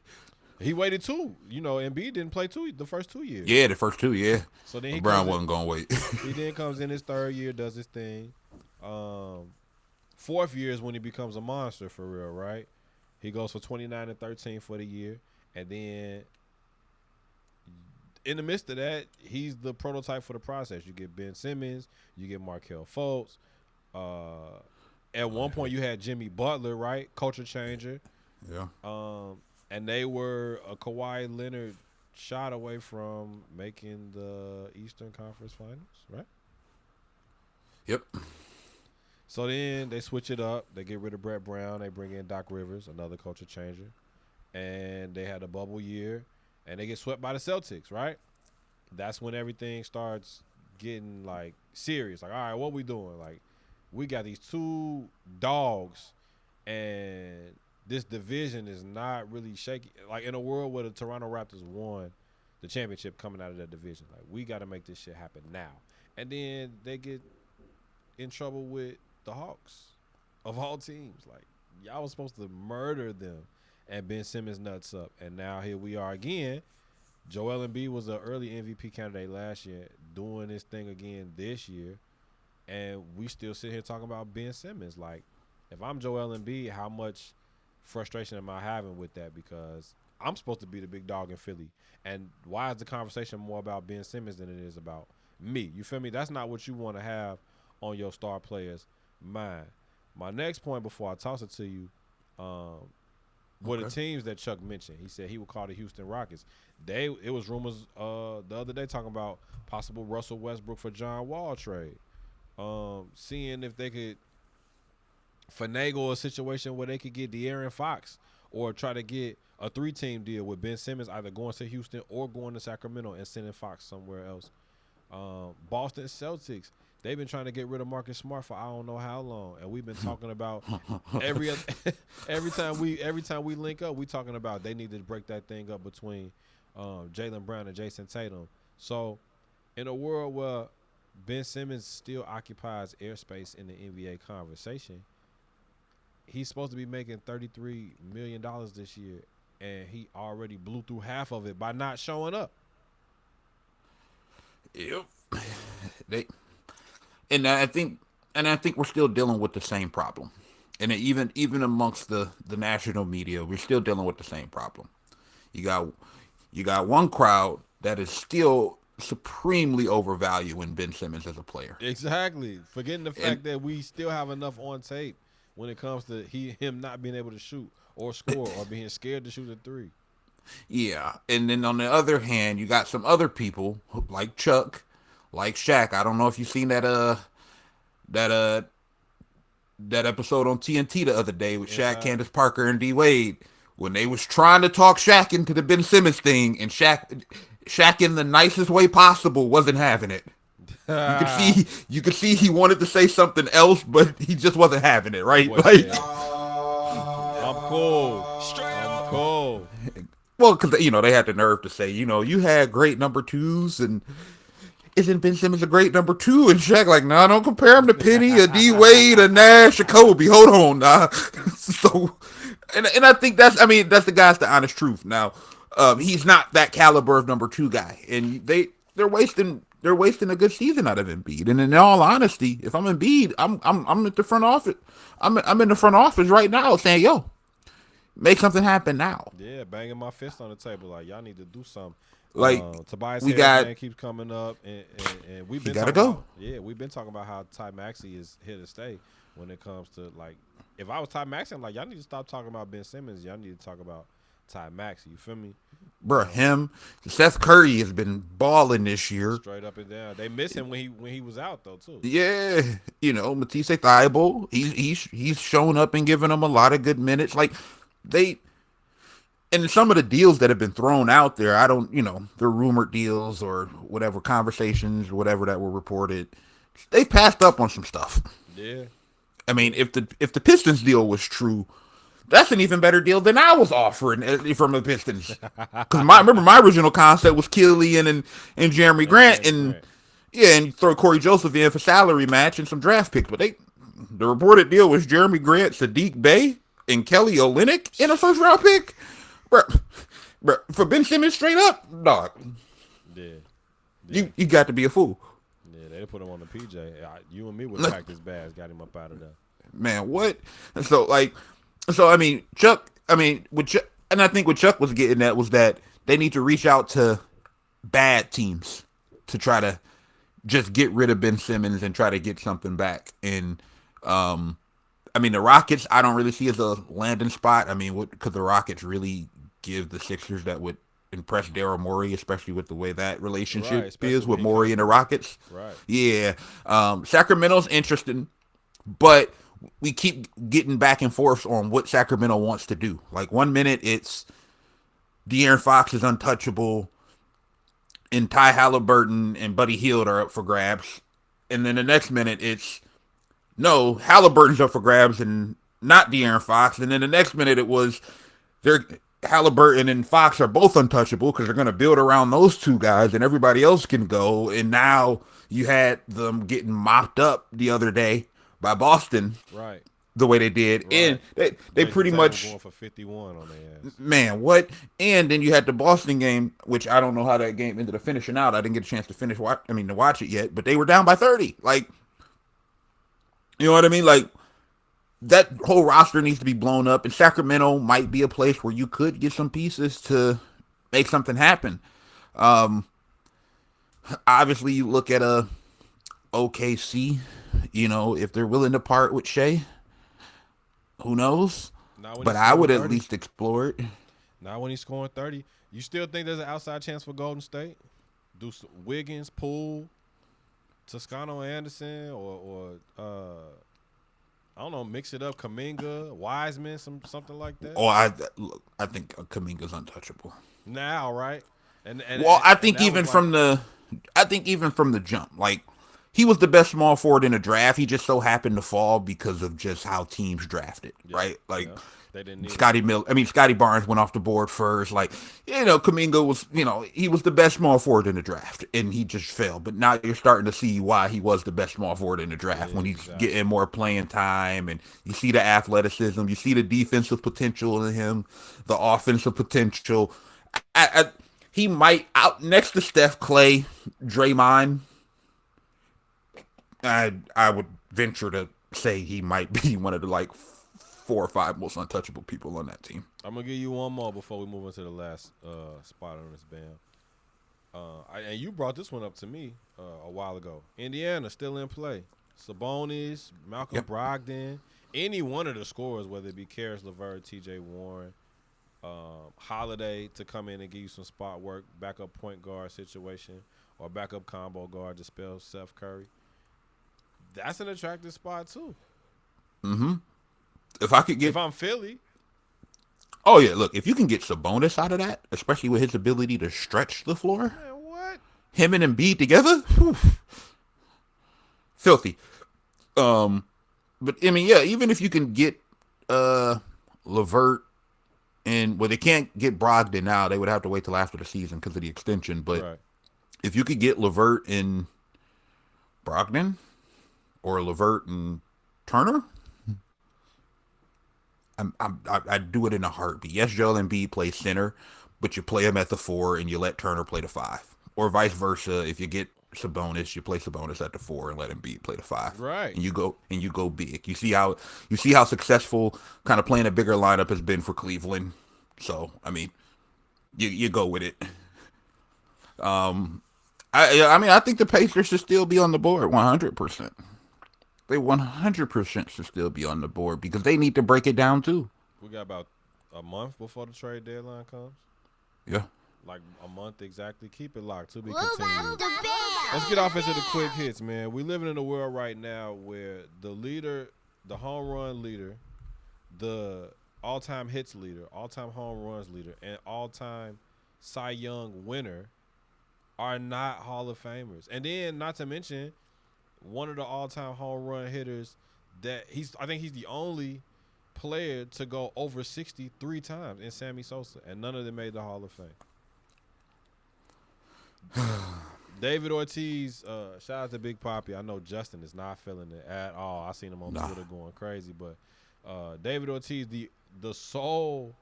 He waited 2. You know, Embiid didn't play the first 2 years. Yeah, the first 2, yeah. So then LeBron wasn't going to wait. He then comes in his 3rd year, does his thing. 4th year is when he becomes a monster for real, right? He goes for 29 and 13 for the year. And then in the midst of that, he's the prototype for the process. You get Ben Simmons, you get Markelle Fultz. At one point, you had Jimmy Butler, right? Culture changer. Yeah. And they were a Kawhi Leonard shot away from making the Eastern Conference Finals, right? Yep. So then they switch it up. They get rid of Brett Brown. They bring in Doc Rivers, another culture changer. And they had a bubble year. And they get swept by the Celtics, right? That's when everything starts getting, like, serious. Like, all right, what we doing? Like, we got these 2 dogs, and this division is not really shaky. Like, in a world where the Toronto Raptors won the championship coming out of that division, like, we got to make this shit happen now. And then they get in trouble with the Hawks, of all teams. Like, y'all was supposed to murder them, and Ben Simmons nuts up. And now here we are again. Joel Embiid was an early MVP candidate last year, doing this thing again this year. And we still sit here talking about Ben Simmons. Like, if I'm Joel Embiid, how much frustration am I having with that? Because I'm supposed to be the big dog in Philly. And why is the conversation more about Ben Simmons than it is about me? You feel me? That's not what you want to have on your star player's mind. My next point before I toss it to you, were the teams that Chuck mentioned. He said he would call the Houston Rockets. It was rumors the other day talking about possible Russell Westbrook for John Wall trade. Seeing if they could finagle a situation where they could get De'Aaron Fox or try to get a 3-team deal with Ben Simmons either going to Houston or going to Sacramento and sending Fox somewhere else. Boston Celtics, they've been trying to get rid of Marcus Smart for I don't know how long, and we've been talking about every time we link up, we talking about they need to break that thing up between Jaylen Brown and Jason Tatum. So in a world where Ben Simmons still occupies airspace in the NBA conversation, he's supposed to be making $33 million this year, and he already blew through half of it by not showing up. Yep. I think we're still dealing with the same problem. And even amongst the national media, we're still dealing with the same problem. You got one crowd that is still supremely overvaluing Ben Simmons as a player. Exactly. Forgetting the fact that we still have enough on tape when it comes to him not being able to shoot or score or being scared to shoot a three. Yeah, and then on the other hand, you got some other people like Chuck, like Shaq. I don't know if you've seen that episode on TNT the other day with Shaq, Candace Parker, and D Wade when they was trying to talk Shaq into the Ben Simmons thing, and Shaq in the nicest way possible wasn't having it. You could see he wanted to say something else, but he just wasn't having it, right? Like, I'm cool. I'm cool. Well, because they had the nerve to say, you had great number twos, and isn't Ben Simmons a great number two? And Shaq like, nah, don't compare him to Penny, a D Wade, a Nash, a Kobe. Hold on, nah. So, and I think that's the guy's the honest truth. Now, he's not that caliber of number two guy, and they're wasting a good season out of Embiid. And in all honesty, if I'm Embiid, I'm at the front office. I'm in the front office right now saying, yo, make something happen now. Yeah, banging my fist on the table like y'all need to do something. Like Tobias we Harris keeps coming up, and we've been gotta go. We've been talking about how Ty Maxey is here to stay when it comes to, like, if I was Ty Maxey, I'm like, y'all need to stop talking about Ben Simmons. Y'all need to talk about Ty Maxey. You feel me? Bro, Seth Curry has been balling this year. Straight up and down. They miss him when he was out though too. Yeah, Matisse Thybulle, he's shown up and giving them a lot of good minutes. Like and some of the deals that have been thrown out there, they're rumored deals or whatever, conversations or whatever that were reported. They've passed up on some stuff. Yeah. I mean, if the Pistons deal was true, that's an even better deal than I was offering from the Pistons. Because remember my original concept was Killian and Jeremy Grant, and you throw Corey Joseph in for salary match and some draft picks. But the reported deal was Jeremy Grant, Sadiq Bey, and Kelly Olynyk in a first round pick. Bro, for Ben Simmons straight up, dog. Yeah. You got to be a fool. Yeah, they put him on the PJ. You and me would practice bags, got him up out of there. Man, what? So I mean, Chuck, with Chuck, and I think what Chuck was getting at was that they need to reach out to bad teams to try to just get rid of Ben Simmons and try to get something back. And, the Rockets, I don't really see as a landing spot. Could the Rockets really give the Sixers that would impress Daryl Morey, especially with the way that relationship is with Morey and the Rockets? Right. Yeah. Sacramento's interesting, but we keep getting back and forth on what Sacramento wants to do. Like 1 minute it's De'Aaron Fox is untouchable and Ty Halliburton and Buddy Hield are up for grabs. And then the next minute it's no, Halliburton's up for grabs and not De'Aaron Fox. And then the next minute it was Halliburton and Fox are both untouchable because they're going to build around those two guys and everybody else can go. And now you had them getting mopped up the other day by Boston, right? The way they did, right. And they pretty much going for 51 on their ass. Man, what? And then you had the Boston game, which I don't know how that game ended up finishing out. I didn't get a chance to watch it yet, but they were down by 30. Like, you know what I mean? Like that whole roster needs to be blown up, and Sacramento might be a place where you could get some pieces to make something happen. Obviously, you look at a OKC. If they're willing to part with Shea, who knows? But I would at least explore it. Now when he's scoring 30, you still think there's an outside chance for Golden State? Do Wiggins, Poole, Toscano Anderson, or I don't know, mix it up, Kuminga, Wiseman, something like that? Oh, I think Kuminga's untouchable. Now, right? I think even from the jump, like, he was the best small forward in the draft. He just so happened to fall because of just how teams drafted, right? Like, they didn't need Scotty Barnes went off the board first. Like, Kuminga was, he was the best small forward in the draft, and he just fell. But now you're starting to see why he was the best small forward in the draft when he's getting more playing time, and you see the athleticism, you see the defensive potential in him, the offensive potential. He might, out next to Steph, Clay, Draymond, I would venture to say he might be one of the 4 or 5 most untouchable people on that team. I'm gonna give you one more before we move into the last spot on this band. And you brought this one up to me a while ago. Indiana still in play. Sabonis, Malcolm Brogdon, any one of the scorers, whether it be Karis LeVert, T.J. Warren, Holiday to come in and give you some spot work, backup point guard situation, or backup combo guard to spell Steph Curry. That's an attractive spot too. Mm-hmm. If I'm Philly. Oh yeah, look, if you can get Sabonis out of that, especially with his ability to stretch the floor, man, what? Him and Embiid together, whew, filthy. But I mean, yeah, even if you can get LeVert and they can't get Brogdon now, they would have to wait till after the season because of the extension. But if you could get LeVert and Brogdon or LeVert and Turner, I'd do it in a heartbeat. Yes, Joel Embiid plays center, but you play him at the 4 and you let Turner play the 5, or vice versa. If you get Sabonis, you play Sabonis at the 4 and let Embiid play the 5. Right. And you go big. You see how successful kind of playing a bigger lineup has been for Cleveland. So I mean, you go with it. I mean, I think the Pacers should still be on the board 100%. They 100% should still be on the board because they need to break it down too. We got about a month before the trade deadline comes. Yeah. Like a month exactly. Keep it locked. To be continued. Let's get off into the quick hits, man. We living in a world right now where the leader, the home run leader, the all-time hits leader, all-time home runs leader, and all-time Cy Young winner are not Hall of Famers. And then, not to mention, one of the all-time home run hitters I think he's the only player to go over 63 times in Sammy Sosa, and none of them made the Hall of Fame. David Ortiz, shout out to Big Papi. I know Justin is not feeling it at all. I seen him on Twitter going crazy, but David Ortiz, the sole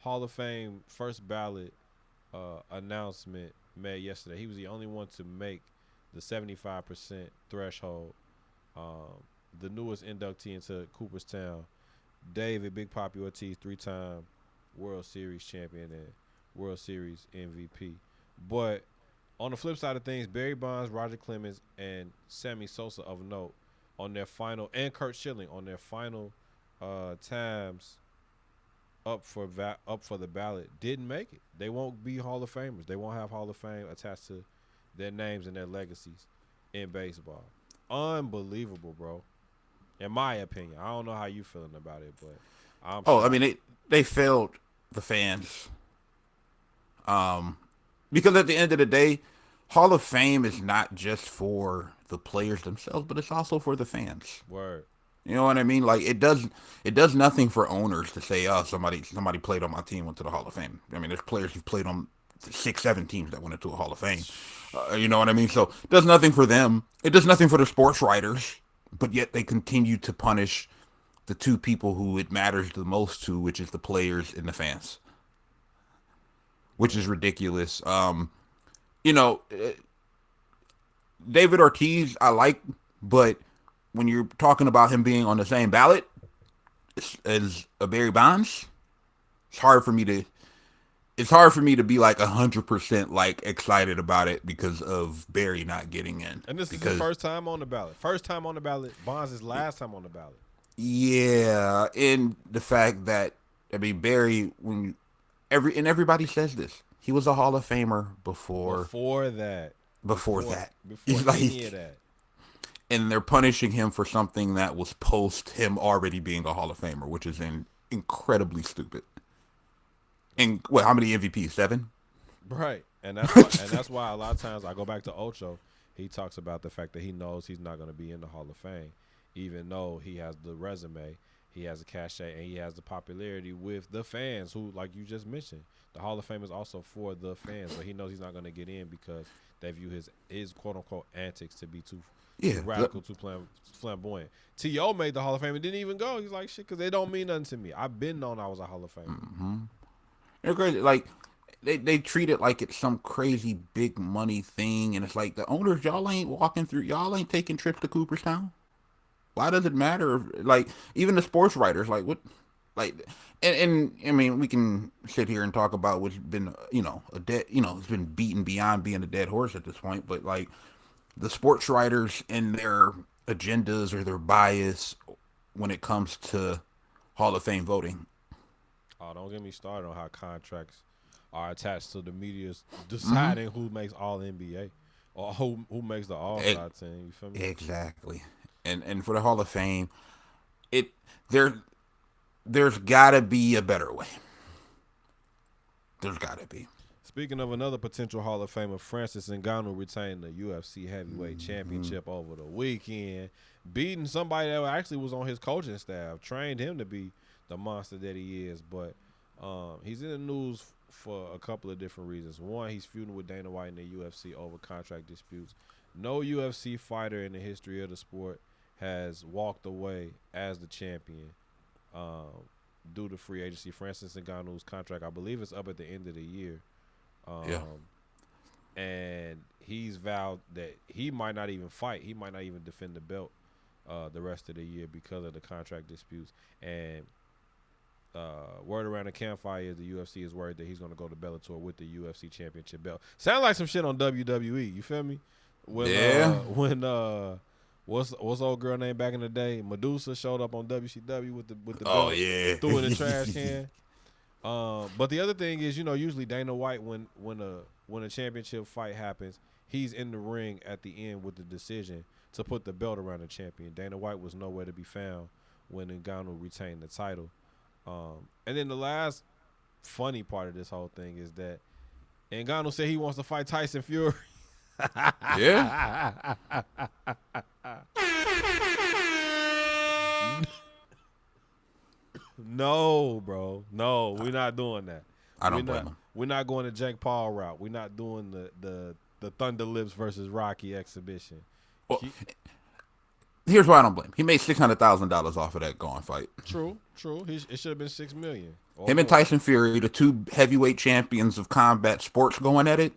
Hall of Fame first ballot announcement made yesterday. He was the only one to make the 75% threshold. The newest inductee into Cooperstown, David Big Papi Ortiz, 3-time World Series champion and World Series MVP. But on the flip side of things, Barry Bonds, Roger Clemens, and Sammy Sosa of note on their final, and Curt Schilling on their final times up for the ballot didn't make it. They won't be Hall of Famers. They won't have Hall of Fame attached to their names and their legacies in baseball. Unbelievable, bro. In my opinion. I don't know how you feeling about it, but I mean, they failed the fans. Because at the end of the day, Hall of Fame is not just for the players themselves, but it's also for the fans. Word. You know what I mean? Like it does nothing for owners to say, oh, somebody played on my team, went to the Hall of Fame. I mean, there's players who've played on 6-7 teams that went into a Hall of Fame. You know what I mean? So it does nothing for them. It does nothing for the sports writers, but yet they continue to punish the two people who it matters the most to, which is the players and the fans, which is ridiculous. David Ortiz, I like, but when you're talking about him being on the same ballot as a Barry Bonds, it's hard for me to be like 100% like excited about it because of Barry not getting in. And this is his first time on the ballot. First time on the ballot. Bonds is last time on the ballot. Yeah, and the fact that Barry, everybody says this, he was a Hall of Famer before that. Before any of that. And they're punishing him for something that was post him already being a Hall of Famer, which is incredibly stupid. And how many MVPs? 7? Right. And that's why a lot of times I go back to Ocho. He talks about the fact that he knows he's not going to be in the Hall of Fame, even though he has the resume, he has the cachet, and he has the popularity with the fans who, like you just mentioned, the Hall of Fame is also for the fans, but he knows he's not going to get in because they view his quote-unquote antics to be too radical, too flamboyant. T.O. made the Hall of Fame and didn't even go. He's like, shit, because they don't mean nothing to me. I've been known I was a Hall of Famer. Mm-hmm. They're crazy. Like, they treat it like it's some crazy big money thing, and it's like, the owners, y'all ain't taking trips to Cooperstown. Why does it matter? Like, even the sports writers, like, what? Like, and I mean, we can sit here and talk about what's been, it's been beaten beyond being a dead horse at this point. But like, the sports writers and their agendas or their bias when it comes to Hall of Fame voting. Oh, don't get me started on how contracts are attached to the media deciding who makes All NBA or who makes the All Star team. You feel me? Exactly. And for the Hall of Fame, there's gotta be a better way. There's gotta be. Speaking of another potential Hall of Famer, Francis Ngannou retained the UFC Heavyweight Championship over the weekend, beating somebody that actually was on his coaching staff, trained him to be the monster that he is. But he's in the news for a couple of different reasons. One, he's feuding with Dana White in the UFC over contract disputes. No UFC fighter in the history of the sport has walked away as the champion due to free agency. Francis Ngannou's contract, I believe, is up at the end of the year. And he's vowed that he might not even fight. He might not even defend the belt the rest of the year because of the contract disputes. And word around the campfire is the UFC is worried that he's going to go to Bellator with the UFC championship belt. Sound like some shit on WWE. You feel me? What's old girl name back in the day? Medusa showed up on WCW with the belt, threw it in the trash can. But the other thing is, usually Dana White, when a championship fight happens, he's in the ring at the end with the decision to put the belt around the champion. Dana White was nowhere to be found when Ngannou retained the title. And then the last funny part of this whole thing is that Ngannou said he wants to fight Tyson Fury. Yeah. No, bro. No, we're not doing that. I don't blame him. We're not going to Jake Paul route. We're not doing the Thunder Lips versus Rocky exhibition. Well, here's why I don't blame him. He made $600,000 off of that Gone fight. True. It should have been $6 million. Him and Tyson Fury, the two heavyweight champions of combat sports, going at it.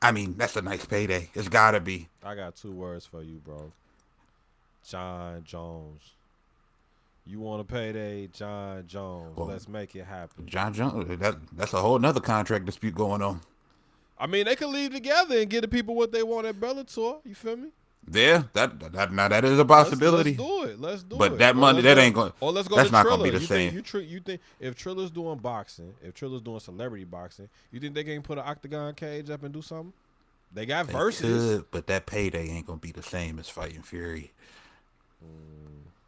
I mean, that's a nice payday. It's gotta be. I got 2 words for you, bro. John Jones. You want a payday, John Jones. Well, let's make it happen. John Jones, that's a whole nother contract dispute going on. I mean, they could leave together and get the people what they want at Bellator. You feel me? Yeah, that is a possibility. Let's do it. But that money, that ain't going. Or let's go. That's to not Triller. going to be the same. You think if Triller's doing boxing, if Triller's doing celebrity boxing, you think they can put an octagon cage up and do something? They got versus, but that payday ain't gonna be the same as fighting Fury.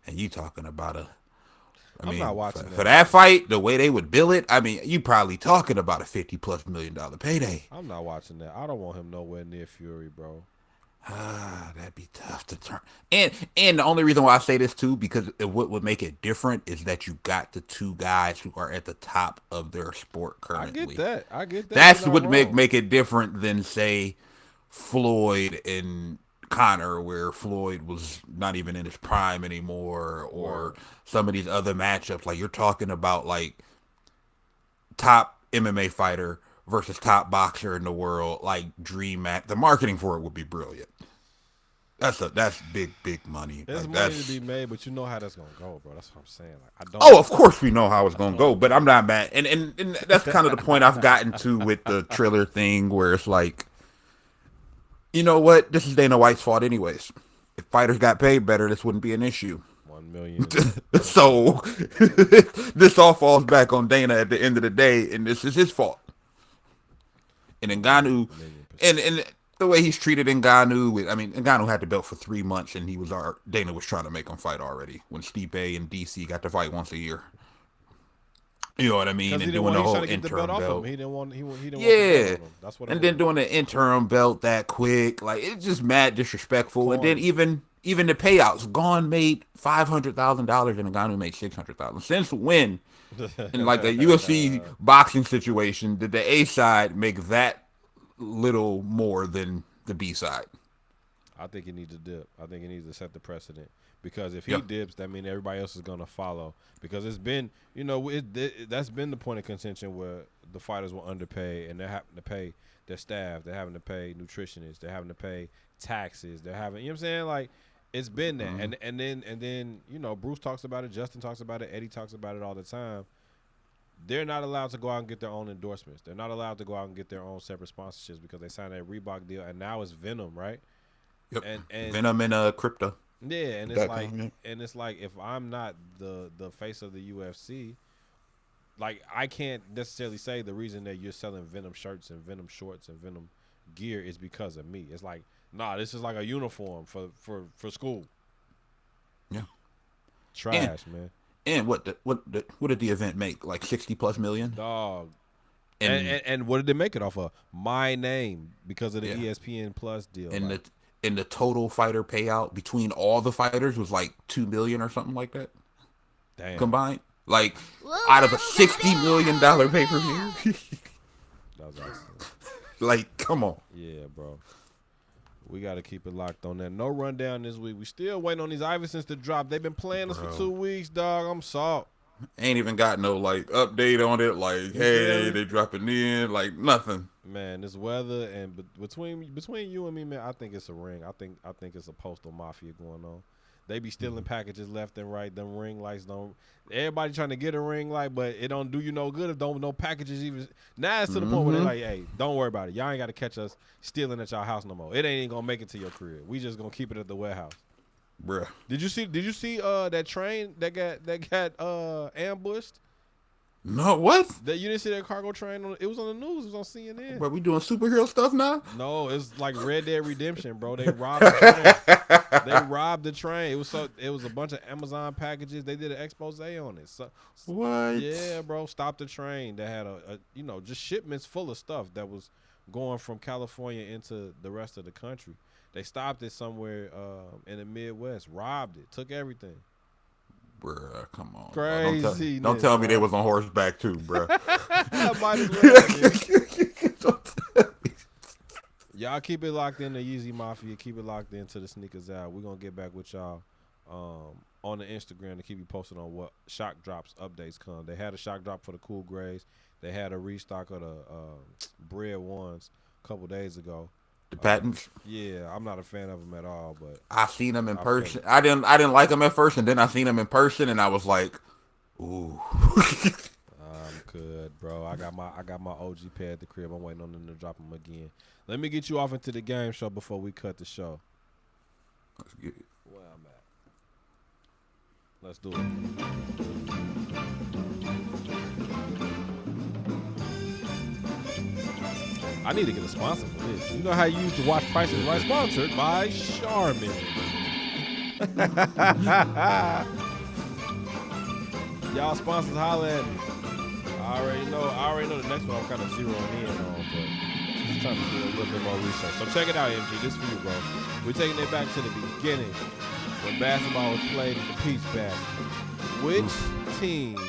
And you talking about I'm not watching for that fight, the way they would bill it. I mean, you probably talking about a $50+ million payday. I'm not watching that. I don't want him nowhere near Fury, bro. That'd be tough to turn. And the only reason why I say this too, because what would make it different is that you got the two guys who are at the top of their sport currently. I get that. That's what make it different than, say, Floyd and Conor, where Floyd was not even in his prime anymore, or some of these other matchups. Like, you're talking about like top MMA fighter versus top boxer in the world, like dream match. The marketing for it would be brilliant. That's big money. There's like, money to be made, but you know how that's gonna go, bro. That's what I'm saying. Like, I don't. Oh, of course we know how it's gonna go, but I'm not mad. And that's kind of the point I've gotten to with the Triller thing, where it's like, you know what? This is Dana White's fault, anyways. If fighters got paid better, this wouldn't be an issue. 1 million. So this all falls back on Dana at the end of the day, and this is his fault. And Ngannou, and the way he's treated Ngannou, I mean, Ngannou had the belt for 3 months, and Dana was trying to make him fight already when Stipe and DC got to fight once a year. You know what I mean? And doing the whole interim belt. He didn't want the belt on him. That's what. And then doing the interim belt that quick, like, it's just mad disrespectful. And then even the payouts, Gone made $500,000 and Ngannou made $600,000. Since when? In like the UFC boxing situation, did the A side make that little more than the B side? I think he needs to dip. I think he needs to set the precedent, because if he dips, that means everybody else is going to follow. Because it's been, that's been the point of contention where the fighters were underpaid, and they're having to pay their staff, they're having to pay nutritionists, they're having to pay taxes, they're having, you know what I'm saying? Like, It's been that, and then Bruce talks about it, Justin talks about it, Eddie talks about it all the time. They're not allowed to go out and get their own endorsements. They're not allowed to go out and get their own separate sponsorships because they signed that Reebok deal, and now it's Venom, right? Yep. And Venom and crypto. Yeah, and it's like if I'm not the face of the UFC, like I can't necessarily say the reason that you're selling Venom shirts and Venom shorts and Venom gear is because of me. It's like, nah, this is like a uniform for school. Yeah. Trash, man. And what did the event make? Like 60+ million? Dog. And what did they make it off of? My name, because of the ESPN Plus deal. And the total fighter payout between all the fighters was like $2 million or something like that. Damn. Combined. Like out of a $60 million pay-per-view. That was excellent. Like, come on. Yeah, bro. We got to keep it locked on that. No rundown this week. We still waiting on these Iversons to drop. They've been playing us for 2 weeks, dog. I'm salt. Ain't even got no like update on it. Like, hey, they dropping in. Like nothing. Man, this weather and between you and me, man, I think it's a ring. I think it's a postal mafia going on. They be stealing packages left and right. Them ring lights don't. Everybody trying to get a ring light, but it don't do you no good if no packages even. Now it's to the point where they're like, hey, don't worry about it. Y'all ain't got to catch us stealing at y'all house no more. It ain't even gonna make it to your crib. We just gonna keep it at the warehouse. Bruh. Did you see that train that got ambushed? No, what? That you didn't see that cargo train? It was on the news. It was on CNN. But we doing superhero stuff now? No, it's like Red Dead Redemption, bro. They robbed the train. They robbed the train. It was a bunch of Amazon packages. They did an expose on it. So, what? Yeah, bro. Stopped the train that had a just shipments full of stuff that was going from California into the rest of the country. They stopped it somewhere in the Midwest, robbed it, took everything. Bruh, come on. Crazy. Don't tell me they was on horseback too, bruh. Might as well. Y'all keep it locked in the Yeezy Mafia. Keep it locked into the Sneakers Out. We're going to get back with y'all on the Instagram to keep you posted on what shock drops updates come. They had a shock drop for the Cool Grays. They had a restock of the Bread Ones a couple days ago. The patents. Yeah, I'm not a fan of them at all, but I seen them in person. I didn't like them at first, and then I seen them in person, and I was like, ooh. I'm good, bro. I got my OG pair at the crib. I'm waiting on them to drop them again. Let me get you off into the game show before we cut the show. Let's get it. Where I'm at. Let's do it. I need to get a sponsor for this. You know how you used to watch Price is Right? Sponsored by Charmin. Y'all sponsors, holla at me. I already know the next one I'm kind of zeroing in on, but just trying to do a little bit more research. So check it out, MG. This for you, bro. We're taking it back to the beginning when basketball was played in the Peach Basket. Which team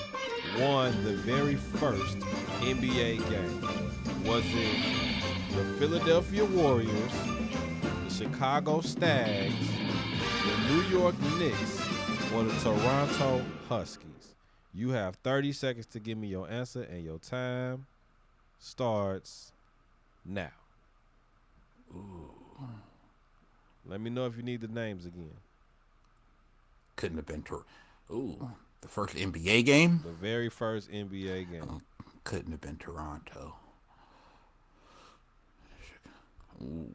won the very first NBA game? Was it the Philadelphia Warriors, the Chicago Stags, the New York Knicks, or the Toronto Huskies? You have 30 seconds to give me your answer, and your time starts now. Ooh. Let me know if you need the names again. Couldn't have been the first NBA game? The very first NBA game. Couldn't have been Toronto. Ooh.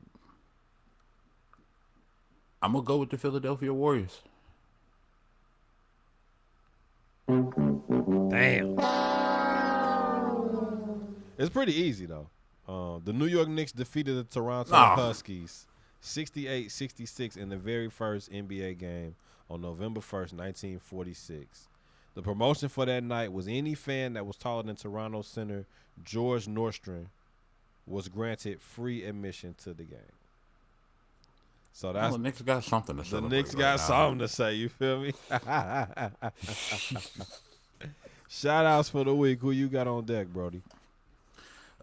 I'm going to go with the Philadelphia Warriors. Damn. It's pretty easy, though. The New York Knicks defeated the Toronto Huskies 68-66 in the very first NBA game on November 1st, 1946. The promotion for that night was any fan that was taller than Toronto center George Nordstrom was granted free admission to the game. So that's the Knicks got something to say. The Knicks got something to say. You feel me? Shout outs for the week. Who you got on deck, Brody?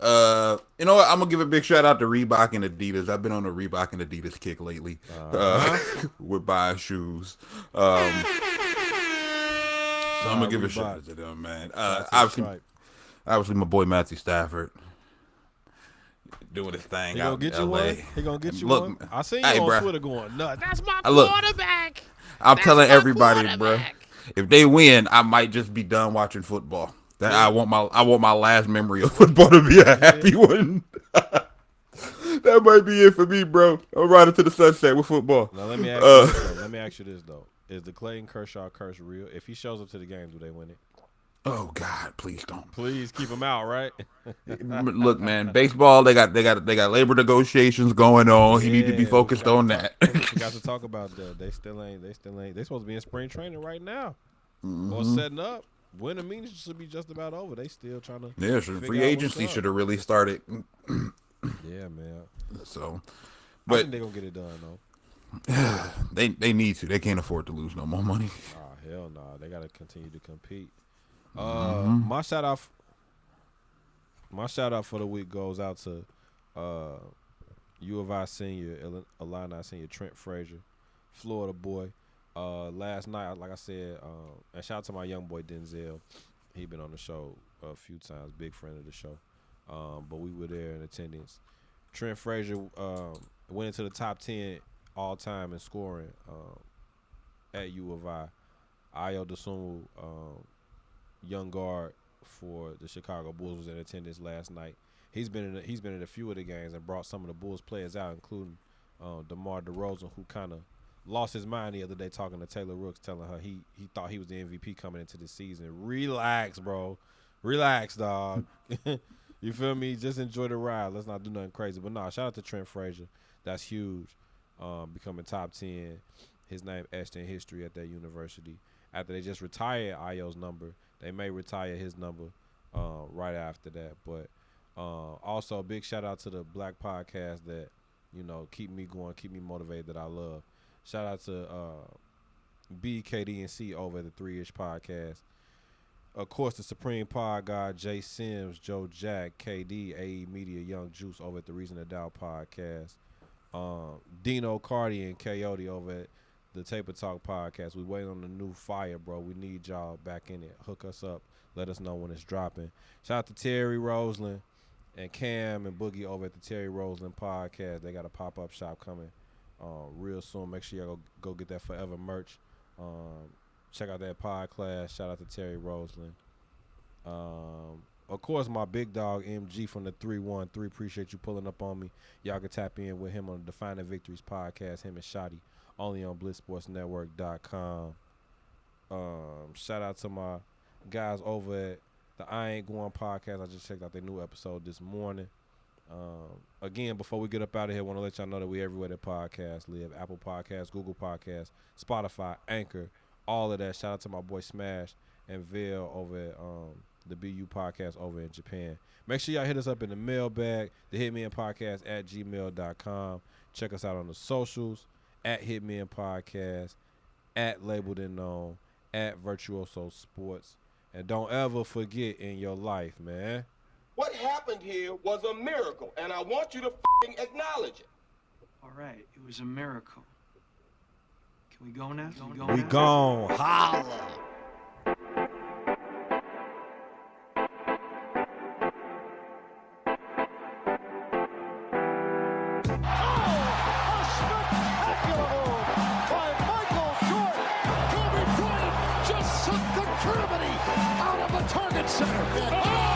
You know what? I'm gonna give a big shout out to Reebok and Adidas. I've been on a Reebok and Adidas kick lately with buying shoes. So I'm gonna give a shout out to them, man. Obviously, my boy Matthew Stafford. doing his thing He out gonna get in you LA. one? He gonna get you Look, one? I seen you hey, on bruh. Twitter going nuts. That's my Look, quarterback. I'm telling everybody, bro. If they win, I might just be done watching football. That I want my last memory of football to be a happy one. That might be it for me, bro. I'm riding to the sunset with football. Now let me ask you this though. Let me ask you this though. Is the Clayton Kershaw curse real? If he shows up to the game, do they win it? Oh God, please don't. Please keep him out, right? Look, man, baseball. They got labor negotiations going on. He need to be focused on that. We got to talk about that. They still ain't. They supposed to be in spring training right now, or setting up. Winter meetings should be just about over. They still trying to. Yeah, free agency should have really started. Yeah, man. So, I think they're gonna get it done though. They need to. They can't afford to lose no more money. Oh hell no! They gotta continue to compete. My shout out for the week goes out to U of I senior, Illini senior Trent Frazier, Florida boy. Last night, like I said, and shout out to my young boy Denzel. He been on the show a few times, big friend of the show. But we were there in attendance. Trent Frazier went into the top 10 all time in scoring at U of I. Ayo Dosunmu, young guard for the Chicago Bulls, was in attendance last night. He's been in a few of the games and brought some of the Bulls players out, including DeMar DeRozan, who kind of lost his mind the other day talking to Taylor Rooks, telling her he thought he was the MVP coming into the season. Relax, bro. Relax, dog. You feel me? Just enjoy the ride. Let's not do nothing crazy. But shout out to Trent Frazier. That's huge. Becoming top 10. His name etched in history at that university. After they just retired Ayo's number, they may retire his number right after that. But also, big shout out to the Black podcast that, keep me going, keep me motivated, that I love. Shout out to BKD&C over at the 3-ish podcast. Of course, the Supreme Pod God, Jay Sims, Joe Jack, KD, AE Media, Young Juice over at the Reason to Doubt podcast. Dino Cardi and Coyote over at the Taper Talk podcast. We waiting on the new fire, bro. We need y'all back in it. Hook us up. Let us know when it's dropping. Shout out to Terry Roseland and Cam and Boogie over at the Terry Roseland podcast. They got a pop-up shop coming real soon. Make sure y'all go get that Forever merch. Check out that podcast. Shout out to Terry Roseland. Of course, my big dog, MG from the 313. Appreciate you pulling up on me. Y'all can tap in with him on the Defining Victories podcast, him and Shotty, only on BlitzSportsNetwork.com. Shout out to my guys over at the I Ain't Going podcast. I just checked out their new episode this morning. Again, before we get up out of here, I want to let y'all know that we everywhere that podcasts live. Apple Podcasts, Google Podcasts, Spotify, Anchor, all of that. Shout out to my boy Smash and Vail over at the BU podcast over in Japan. Make sure y'all hit us up in the mailbag, the Hitmen Podcast at gmail.com. Check us out on the socials, at Hitmen Podcast, at Labeled and Known, at Virtuoso Sports. And don't ever forget in your life, man, what happened here was a miracle, and I want you to acknowledge it. All right, it was a miracle. Can we go now? We gone. Holla. Just sucked the gravity out of the target center.